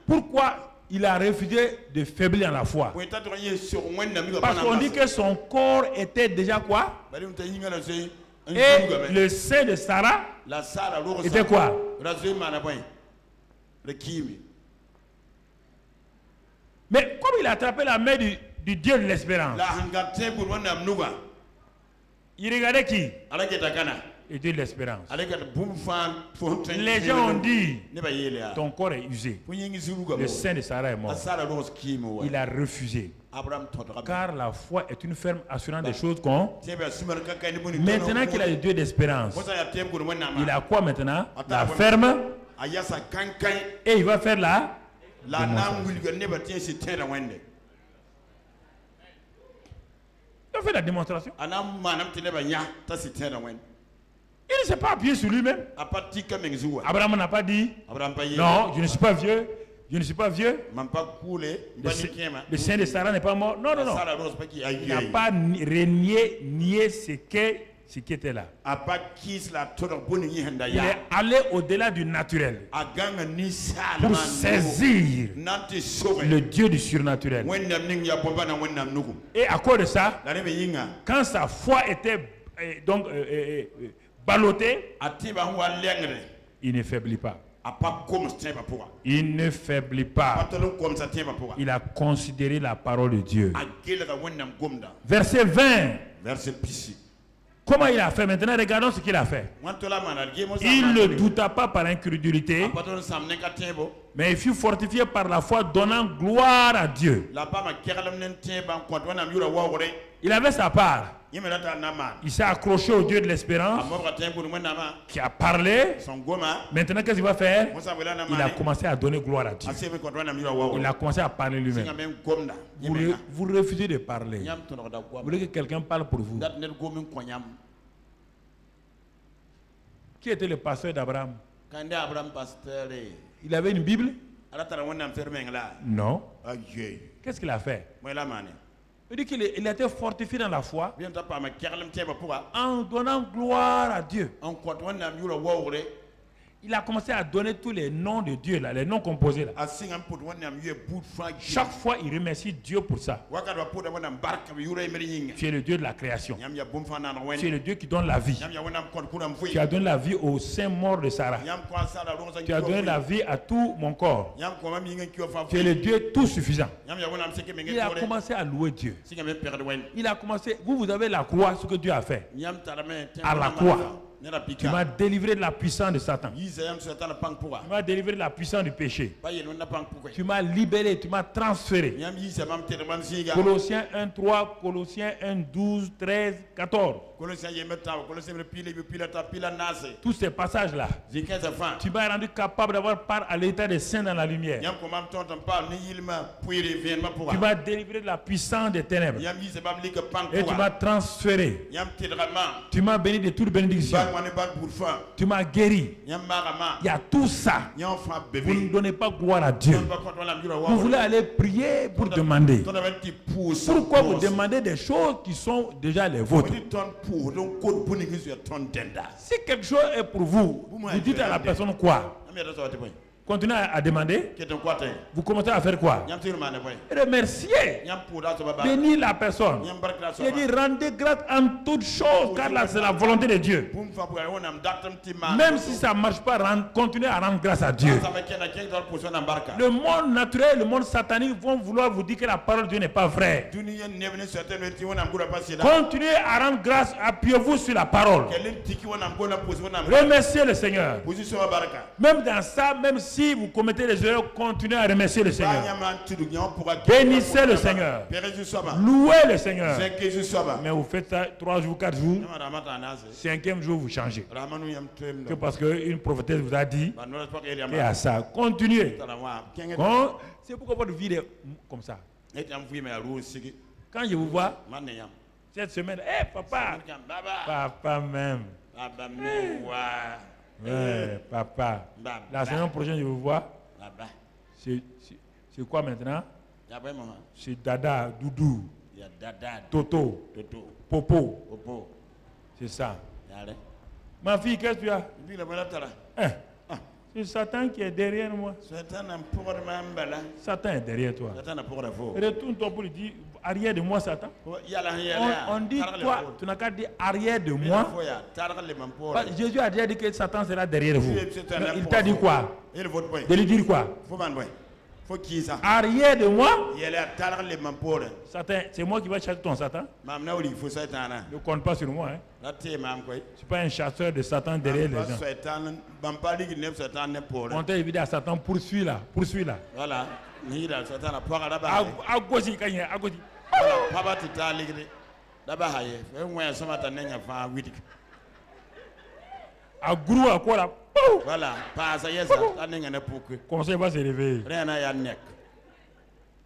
Pourquoi il a refusé de faiblir dans la foi? Parce qu'on dit que son corps était déjà quoi? Et le sein de Sarah était quoi? Mais comme il a attrapé la main du Dieu de l'espérance, il regardait qui? Le Dieu de l'espérance. Les gens ont dit, ton corps est usé. Le sein de Sarah est mort. Il a refusé. Car la foi est une ferme assurance des choses qu'on... Maintenant qu'il a le Dieu d'espérance, il a quoi maintenant? La ferme. Et il va faire la... Il a fait la démonstration. Il ne s'est pas appuyé sur lui-même. Abraham n'a pas dit, non, je ne suis pas vieux. Je ne suis pas vieux. Le sein de Sarah n'est pas mort. Non, non, non. Il n'a pas nié ce qui était là. Il est allé au-delà du naturel pour saisir le Dieu du surnaturel. Et à cause de ça, quand sa foi était donc ballottée, il ne faiblit pas. Il ne faiblit pas. Il a considéré la parole de Dieu. Verset 20. Comment il a fait? Maintenant, regardons ce qu'il a fait. Il ne douta pas par incrédulité, mais il fut fortifié par la foi, donnant gloire à Dieu. Il avait sa part. Il s'est accroché au Dieu de l'espérance qui a parlé. Maintenant, qu'est-ce qu'il va faire? Il a commencé à donner gloire à Dieu. Il a commencé à parler lui-même. Vous refusez de parler. Vous voulez que quelqu'un parle pour vous. Qui était le pasteur d'Abraham? Il avait une Bible? Non. Qu'est-ce qu'il a fait? Il dit qu'il a été fortifié dans la foi en donnant gloire à Dieu. Il a commencé à donner tous les noms de Dieu, là, les noms composés. Là. Chaque fois, il remercie Dieu pour ça. Tu es le Dieu de la création. Tu es le Dieu qui donne la vie. Tu as donné la vie au sein mort de Sarah. Tu as donné la vie à tout mon corps. Tu es le Dieu tout suffisant. Il a commencé à louer Dieu. Il a commencé, vous avez la croix, ce que Dieu a fait. À la croix. Tu m'as délivré de la puissance de Satan. Tu m'as délivré de la puissance du péché. Tu m'as libéré, tu m'as transféré. Colossiens 1, 3, Colossiens 1, 12, 13, 14. Tous ces passages-là, tu m'as rendu capable d'avoir part à l'état des saints dans la lumière. Tu m'as délivré de la puissance des ténèbres. Et tu m'as transféré. Tu m'as béni de toute bénédiction. Tu m'as guéri. Il y a tout ça. Vous ne donnez pas gloire à Dieu. Vous voulez aller prier pour demander. Pourquoi vous demandez des choses qui sont déjà les vôtres? Si quelque chose est pour vous, vous dites à la personne quoi? Continuez à demander. Vous commencez à faire quoi? Remercier. Bénir la personne. Et dire rendez grâce en toutes choses, car là c'est la volonté de Dieu. Même si ça ne marche pas, continuez à rendre grâce à Dieu. Le monde naturel, le monde satanique vont vouloir vous dire que la parole de Dieu n'est pas vraie. Continuez à rendre grâce, appuyez-vous sur la parole. Remerciez le Seigneur. Même dans ça, même si vous commettez des erreurs, continuez à remercier le Seigneur. Bénissez le Seigneur. Louez le Seigneur. Mais vous faites ça 3 jours, 4 jours. 5e jour, vous changez. Que parce qu'une prophétesse vous a dit, et à ça, continuez. C'est pourquoi votre vie est comme ça. Quand je vous vois, cette semaine, hé papa, papa même. Ouais, papa. La semaine prochaine, je vous vois. C'est quoi maintenant? C'est Dada, Doudou. Toto. Popo. C'est ça. Ma fille, qu'est-ce que tu as? C'est Satan qui est derrière moi. Satan est derrière toi. Retourne-toi pour lui dire arrière de moi, Satan. On dit toi, tu n'as qu'à dire arrière de moi. Jésus a déjà dit que Satan sera derrière vous. Il t'a dit quoi? De lui dire quoi? Arrière de moi. Satan, c'est moi qui vais chasser ton Satan. Ne compte pas sur moi. Je ne suis pas un chasseur de Satan derrière les gens. On t'a évidé à Satan, poursuis-la. Voilà. À gauche, à gauche. À grou, à quoi là? Voilà. Comment ça va se réveiller?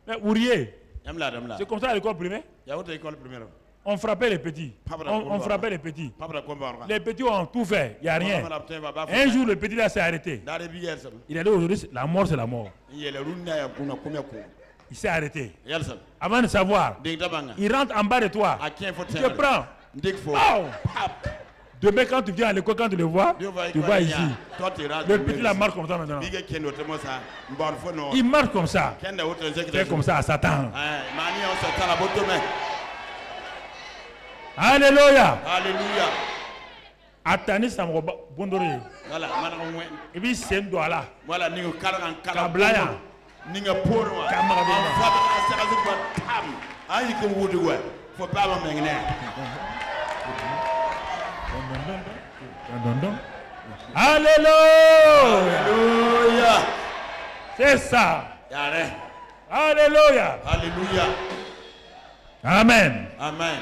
Mais Ourier, c'est comme ça à l'école primaire? On frappait les petits. On frappait les petits. Les petits ont tout fait. Il n'y a rien. Un jour, le petit là s'est arrêté. Il a dit aujourd'hui, la mort, c'est la mort. Il s'est arrêté. Avant de savoir, il rentre en bas de toi. Tu te prends. Oh! Demain, quand tu viens à l'école, quand tu le vois, tu vois ici. Le petit là marche comme ça maintenant. Il marche comme ça. C'est comme ça à Satan. Alléluia. Alléluia. Attendez, ça me bondore. Et puis c'est un doigt là. Voilà, ni Kablaya. Ni Poro. Faut pas Alléluia. Alléluia. C'est ça. Alléluia. Alléluia. Amen. Amen.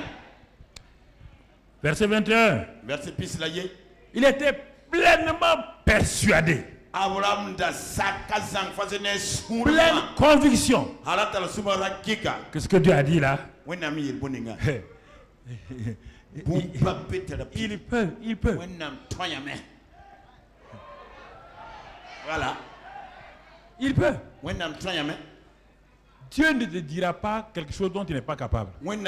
Verset 21. Verset pislayé. Il était pleinement persuadé. Pleine conviction. Qu'est-ce que Dieu a dit là? Il peut. Voilà. Il peut. Dieu ne te dira pas quelque chose dont tu n'es pas capable. Même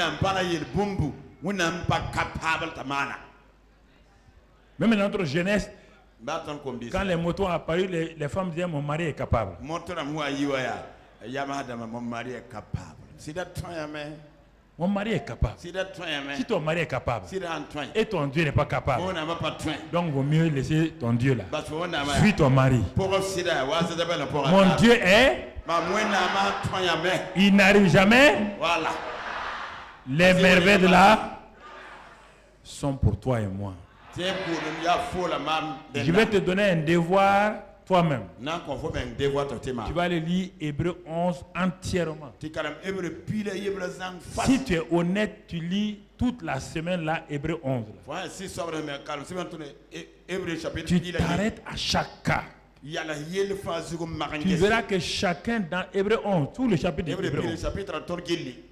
dans notre jeunesse, quand les motos ont apparu, les femmes disaient mon mari est capable. Mon mari est capable. Si ton mari est capable et ton Dieu n'est pas capable, donc il vaut mieux laisser ton Dieu là. Suis ton mari. Mon Dieu est. Il n'arrive jamais. Voilà. Les merveilles de là sont pour toi et moi. Je vais te donner un devoir toi-même. Tu vas aller lire Hébreux 11 entièrement. Si tu es honnête, tu lis toute la semaine là, Hébreux 11. Tu t'arrêtes à chaque cas. Tu verras que chacun dans Hébreux 11, tout le chapitre de Hébreux 11,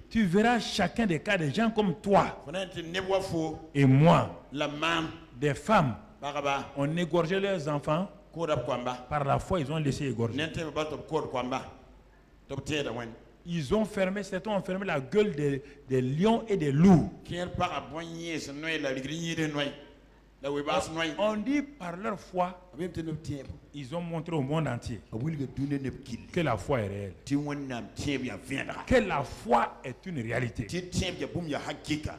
tu verras chacun des cas des gens comme toi et moi, des femmes ont égorgé leurs enfants. Par la foi, ils ont laissé égorger. Ils ont fermé, certains ont fermé la gueule des lions et des loups. On dit par leur foi, ils ont montré au monde entier que la foi est réelle. Que la foi est une réalité.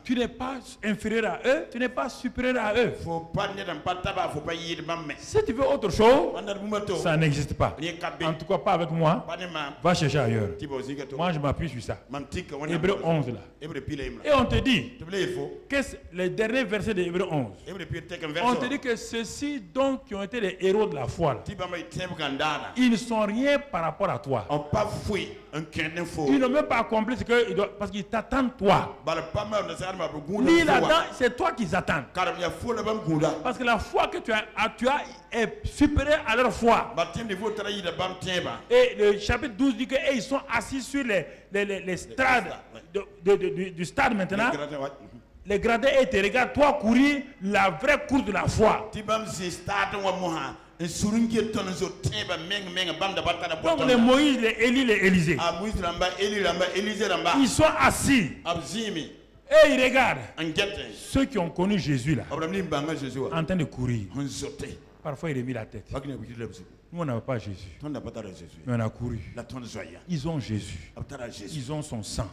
Tu n'es pas inférieur à eux, tu n'es pas supérieur à eux. Si tu veux autre chose, ça n'existe pas. En tout cas, pas avec moi. Va chercher ailleurs. Moi, je m'appuie sur ça. Hébreux 11 là. Et on te dit que les derniers versets de Hébreux 11. On te dit que ceux-ci donc qui ont été les héros de la foi là, ils ne sont rien par rapport à toi. Ils n'ont même pas accompli ce qu'ils doivent, parce qu'ils t'attendent toi. Lis là-dedans, c'est toi qu'ils attendent. Parce que la foi que tu as est supérieure à leur foi. Et le chapitre 12 dit qu'ils sont assis sur les strades du stade maintenant. Les gradés et te regardent toi courir la vraie course de la foi. Donc les Moïse, les Élie, les Élisée, ils sont assis et ils regardent ceux qui ont connu Jésus là, en train de courir. Parfois il remet la tête. Nous on n'a pas Jésus, mais on a couru. Ils ont Jésus, ils ont son sang,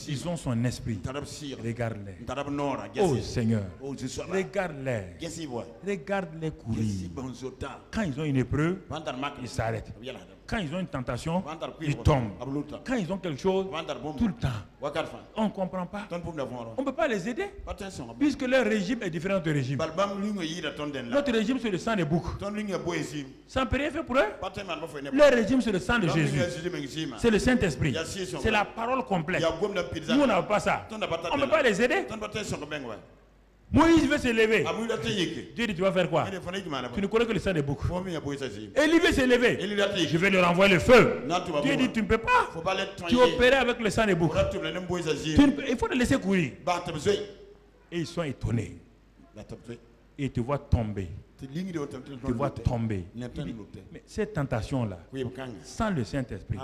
ils ont son esprit. Regarde-les. Oh Seigneur, regarde-les. Regarde-les courir. Quand ils ont une épreuve, ils s'arrêtent. Quand ils ont une tentation, ils tombent. Quand ils ont quelque chose, tout le temps. On ne comprend pas. On ne peut pas les aider. Puisque leur régime est différent de notre régime. Notre régime, c'est le sang des boucs. Ça ne peut rien faire pour eux. Leur régime, c'est le sang de Jésus. C'est le Saint-Esprit. C'est la parole complète. Nous, on n'a pas ça. On ne peut pas les aider. Moïse veut se lever. Dieu dit, tu vas faire quoi? Tu ne connais que le sang des boucs. Élie veut se lever. Je vais lui renvoyer le feu. Dieu dit, tu ne peux pas. Tu opérais avec le sang des boucs. Il faut te laisser courir. Et ils sont étonnés. Et ils te voient tomber. Tu vois tomber. Mais cette tentation-là, sans le Saint-Esprit,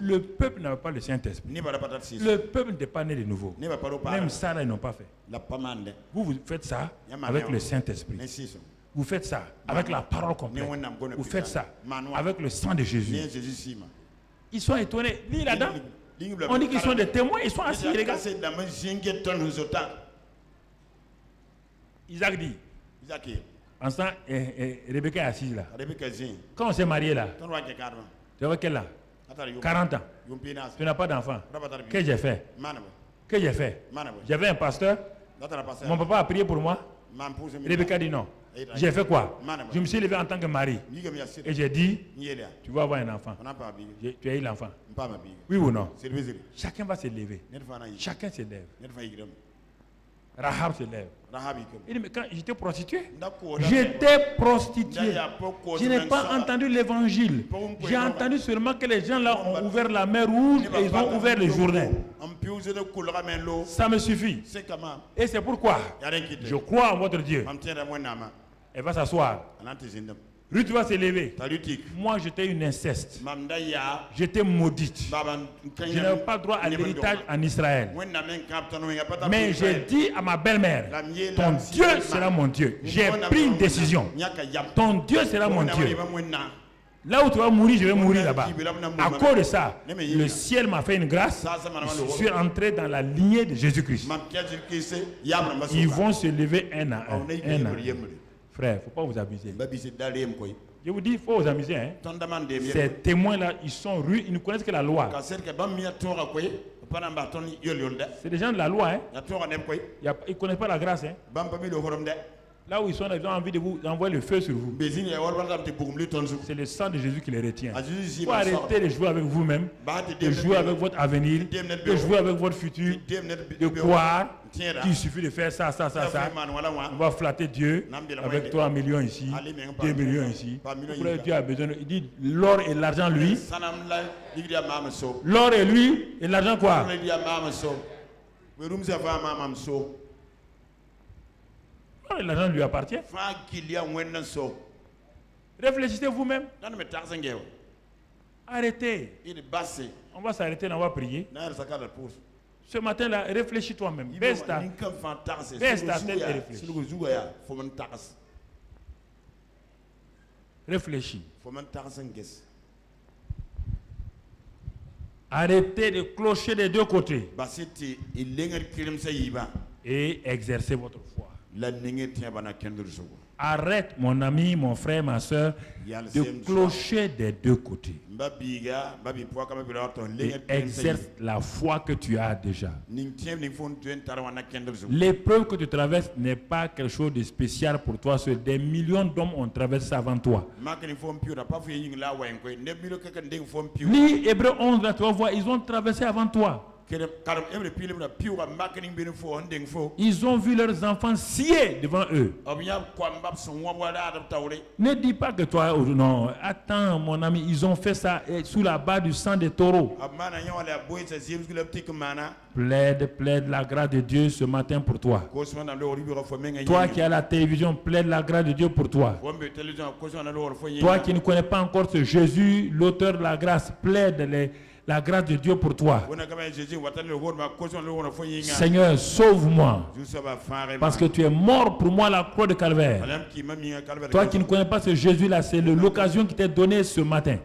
le peuple n'a pas le Saint-Esprit. Le peuple n'est pas né de nouveau. Même ça, là, ils n'ont pas fait. Vous faites ça avec le Saint-Esprit. Vous faites ça avec la parole complète. Vous faites ça avec le sang de Jésus. Ils sont étonnés. Ni là-dedans, on dit qu'ils sont des témoins. Ils sont assis, les gars. Isaac dit. Instant, Rebecca est assise là. Quand on s'est marié là, tu avais quel âge? 40 ans. Tu n'as pas d'enfant. Qu'est-ce que j'ai fait? Qu'est-ce que j'ai fait? J'avais un pasteur. Mon papa a prié pour moi. Rebecca dit non. J'ai fait quoi? Je me suis levé en tant que mari. Et j'ai dit, tu vas avoir un enfant. Tu as eu l'enfant. Oui ou non? Chacun va se lever. Chacun se lève. Rahab se lève. Il dit, mais quand j'étais prostituée, je n'ai pas entendu l'évangile. J'ai entendu seulement que les gens là ont ouvert la mer rouge et ils ont ouvert le Jourdain. Ça me suffit. Et c'est pourquoi je crois en votre Dieu. Elle va s'asseoir. Ruth va se lever. Moi, j'étais une inceste. J'étais maudite. Je n'avais pas droit à l'héritage en Israël. Mais j'ai dit à ma belle-mère, ton Dieu sera mon Dieu. J'ai pris une décision. Ton Dieu sera mon Dieu. Là où tu vas mourir, je vais mourir là-bas. À cause de ça, le ciel m'a fait une grâce. Je suis entré dans la lignée de Jésus-Christ. Ils vont se lever un à un. Frère, il ne faut pas vous amuser. Je vous dis, il faut vous amuser. Hein? Ces témoins-là, ils sont rues, ils ne connaissent que la loi. C'est des gens de la loi. Hein? Ils ne connaissent pas la grâce. Hein? Là où ils sont, ils ont envie de vous envoyer le feu sur vous. C'est le sang de Jésus qui les retient. Il faut arrêter de jouer avec vous-même, de jouer avec votre avenir, de jouer avec votre futur, de croire qu'il suffit de faire ça. On va flatter Dieu avec 3 millions ici, 2 millions ici. Dieu a besoin. Il dit l'or et l'argent, lui. L'or et lui, et l'argent quoi? L'argent lui appartient. Réfléchissez vous-même. Arrêtez. On va s'arrêter, on va prier. Ce matin-là, réfléchis toi-même. Baisse ta tête et réfléchis. Réfléchis. Arrêtez de clocher des deux côtés. Et exercez votre foi. Arrête, mon ami, mon frère, ma soeur, de clocher des deux côtés. Et exerce la foi que tu as déjà. L'épreuve que tu traverses n'est pas quelque chose de spécial pour toi seul. Des millions d'hommes ont traversé avant toi. Lis Hébreux 11, là, tu vas voir, ils ont traversé avant toi. Ils ont vu leurs enfants sciés devant eux. Ne dis pas que toi, non, attends mon ami, ils ont fait ça sous la barre du sang des taureaux. Plaide la grâce de Dieu ce matin pour toi. Toi qui as la télévision, plaide la grâce de Dieu pour toi. Toi qui ne connais pas encore ce Jésus, l'auteur de la grâce, plaide la grâce de Dieu pour toi. Seigneur, sauve-moi. Parce que tu es mort pour moi à la croix de Calvaire. Toi qui ne connais pas ce Jésus-là, c'est l'occasion qui t'est donnée ce matin.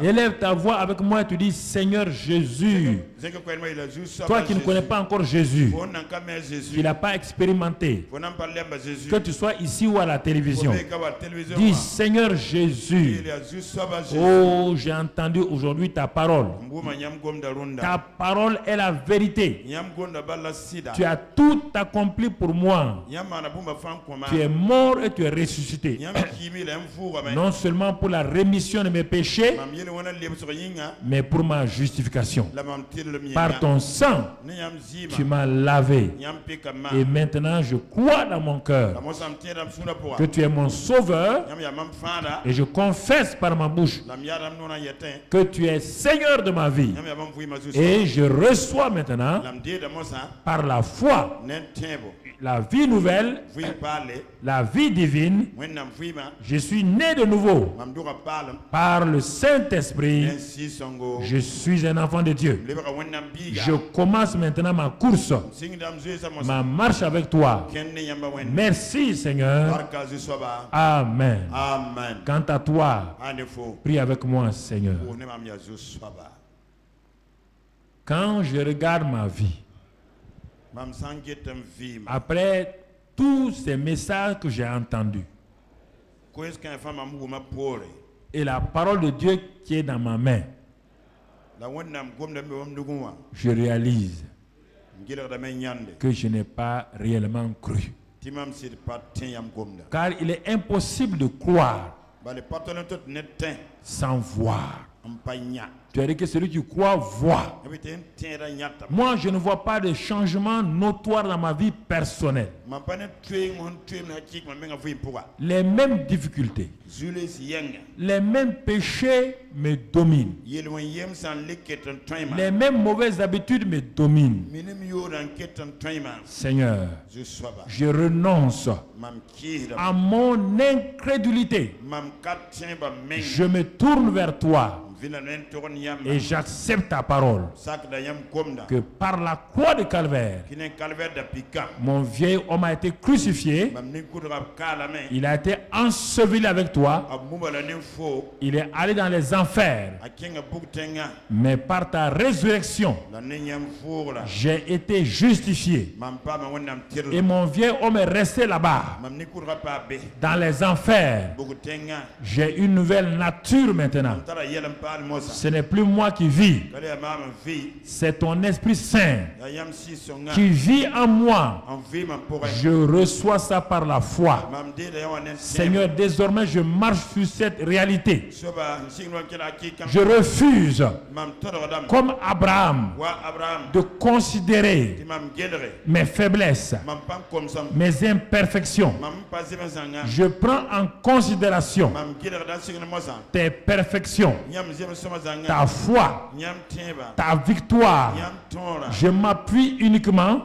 Élève ta voix avec moi et tu dis, Seigneur Jésus. Toi qui ne connais pas encore Jésus, qui n'a pas expérimenté, que tu sois ici ou à la télévision, dis, Seigneur Jésus, oh, j'ai entendu aujourd'hui ta parole. Ta parole est la vérité. Tu as tout accompli pour moi. Tu es mort et tu es ressuscité. Non seulement pour la rémission de mes péchés, mais pour ma justification. Par ton sang, tu m'as lavé. Et maintenant, je crois dans mon cœur que tu es mon sauveur. Et je confesse par ma bouche que tu es Seigneur de ma vie. Et je reçois maintenant, par la foi, la vie nouvelle, la vie divine. Je suis né de nouveau par le Saint-Esprit. Je suis un enfant de Dieu. Je commence maintenant ma course, ma marche avec toi. Merci Seigneur. Amen. Quant à toi, prie avec moi Seigneur. Quand je regarde ma vie, après tous ces messages que j'ai entendus, et la parole de Dieu qui est dans ma main, je réalise que je n'ai pas réellement cru. Car il est impossible de croire sans voir. Tu as dit que celui qui croit voit. Moi, je ne vois pas de changement notoire dans ma vie personnelle. Les mêmes difficultés, les mêmes péchés me dominent. Les mêmes mauvaises habitudes me dominent. Seigneur, je renonce à mon incrédulité. Je me tourne vers toi. Et j'accepte ta parole que par la croix de Calvaire, mon vieil homme a été crucifié, il a été enseveli avec toi, il est allé dans les enfers, mais par ta résurrection, j'ai été justifié. Et mon vieil homme est resté là-bas, dans les enfers. J'ai une nouvelle nature maintenant. Ce n'est plus moi qui vis, c'est ton Esprit Saint qui vit en moi. Je reçois ça par la foi. Seigneur, désormais je marche sur cette réalité. Je refuse, comme Abraham, de considérer mes faiblesses, mes imperfections. Je prends en considération tes perfections, ta foi, ta victoire. Je m'appuie uniquement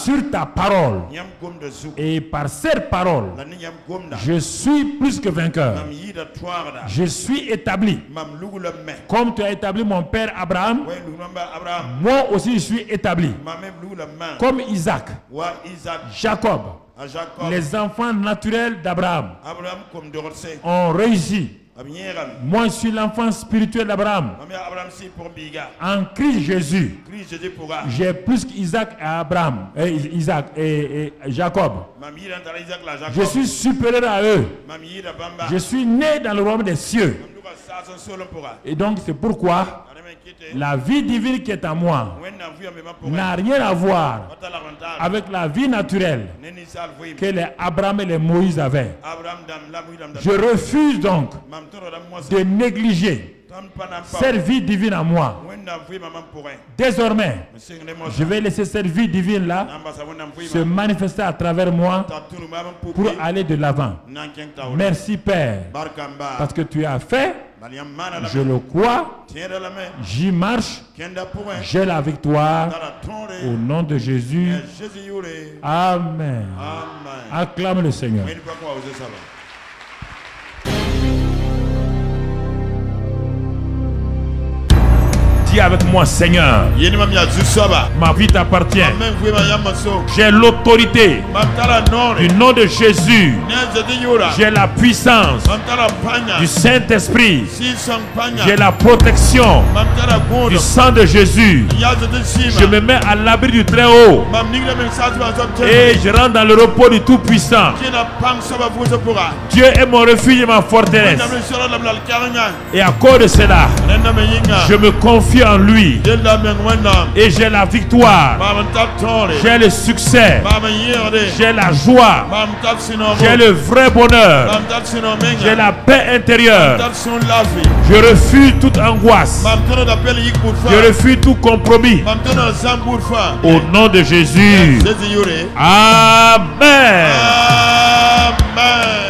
sur ta parole. Et par cette parole, je suis plus que vainqueur. Je suis établi. Comme tu as établi mon père Abraham, moi aussi je suis établi. Comme Isaac, Jacob, les enfants naturels d'Abraham ont réussi. Moi, je suis l'enfant spirituel d'Abraham. En Christ Jésus, j'ai plus qu'Isaac et Abraham, Isaac et Jacob. Je suis supérieur à eux. Je suis né dans le royaume des cieux. Et donc, c'est pourquoi la vie divine qui est en moi n'a rien à voir avec la vie naturelle que les Abraham et les Moïse avaient. Je refuse donc de négliger Cette vie divine à moi. Désormais, je vais laisser cette vie divine là se manifester à travers moi pour aller de l'avant. Merci Père, parce que tu as fait, je le crois, j'y marche, j'ai la victoire au nom de Jésus. Amen. Acclame le Seigneur. Dis avec moi, Seigneur, ma vie t'appartient. J'ai l'autorité du nom de Jésus. J'ai la puissance du Saint-Esprit. J'ai la protection du sang de Jésus. Je me mets à l'abri du Très-Haut et je rentre dans le repos du Tout-Puissant. Dieu est mon refuge et ma forteresse. Et à cause de cela, je me confie en lui et j'ai la victoire, j'ai le succès, j'ai la joie, j'ai le vrai bonheur, j'ai la paix intérieure. Je refuse toute angoisse, je refuse tout compromis au nom de Jésus. Amen. Amen.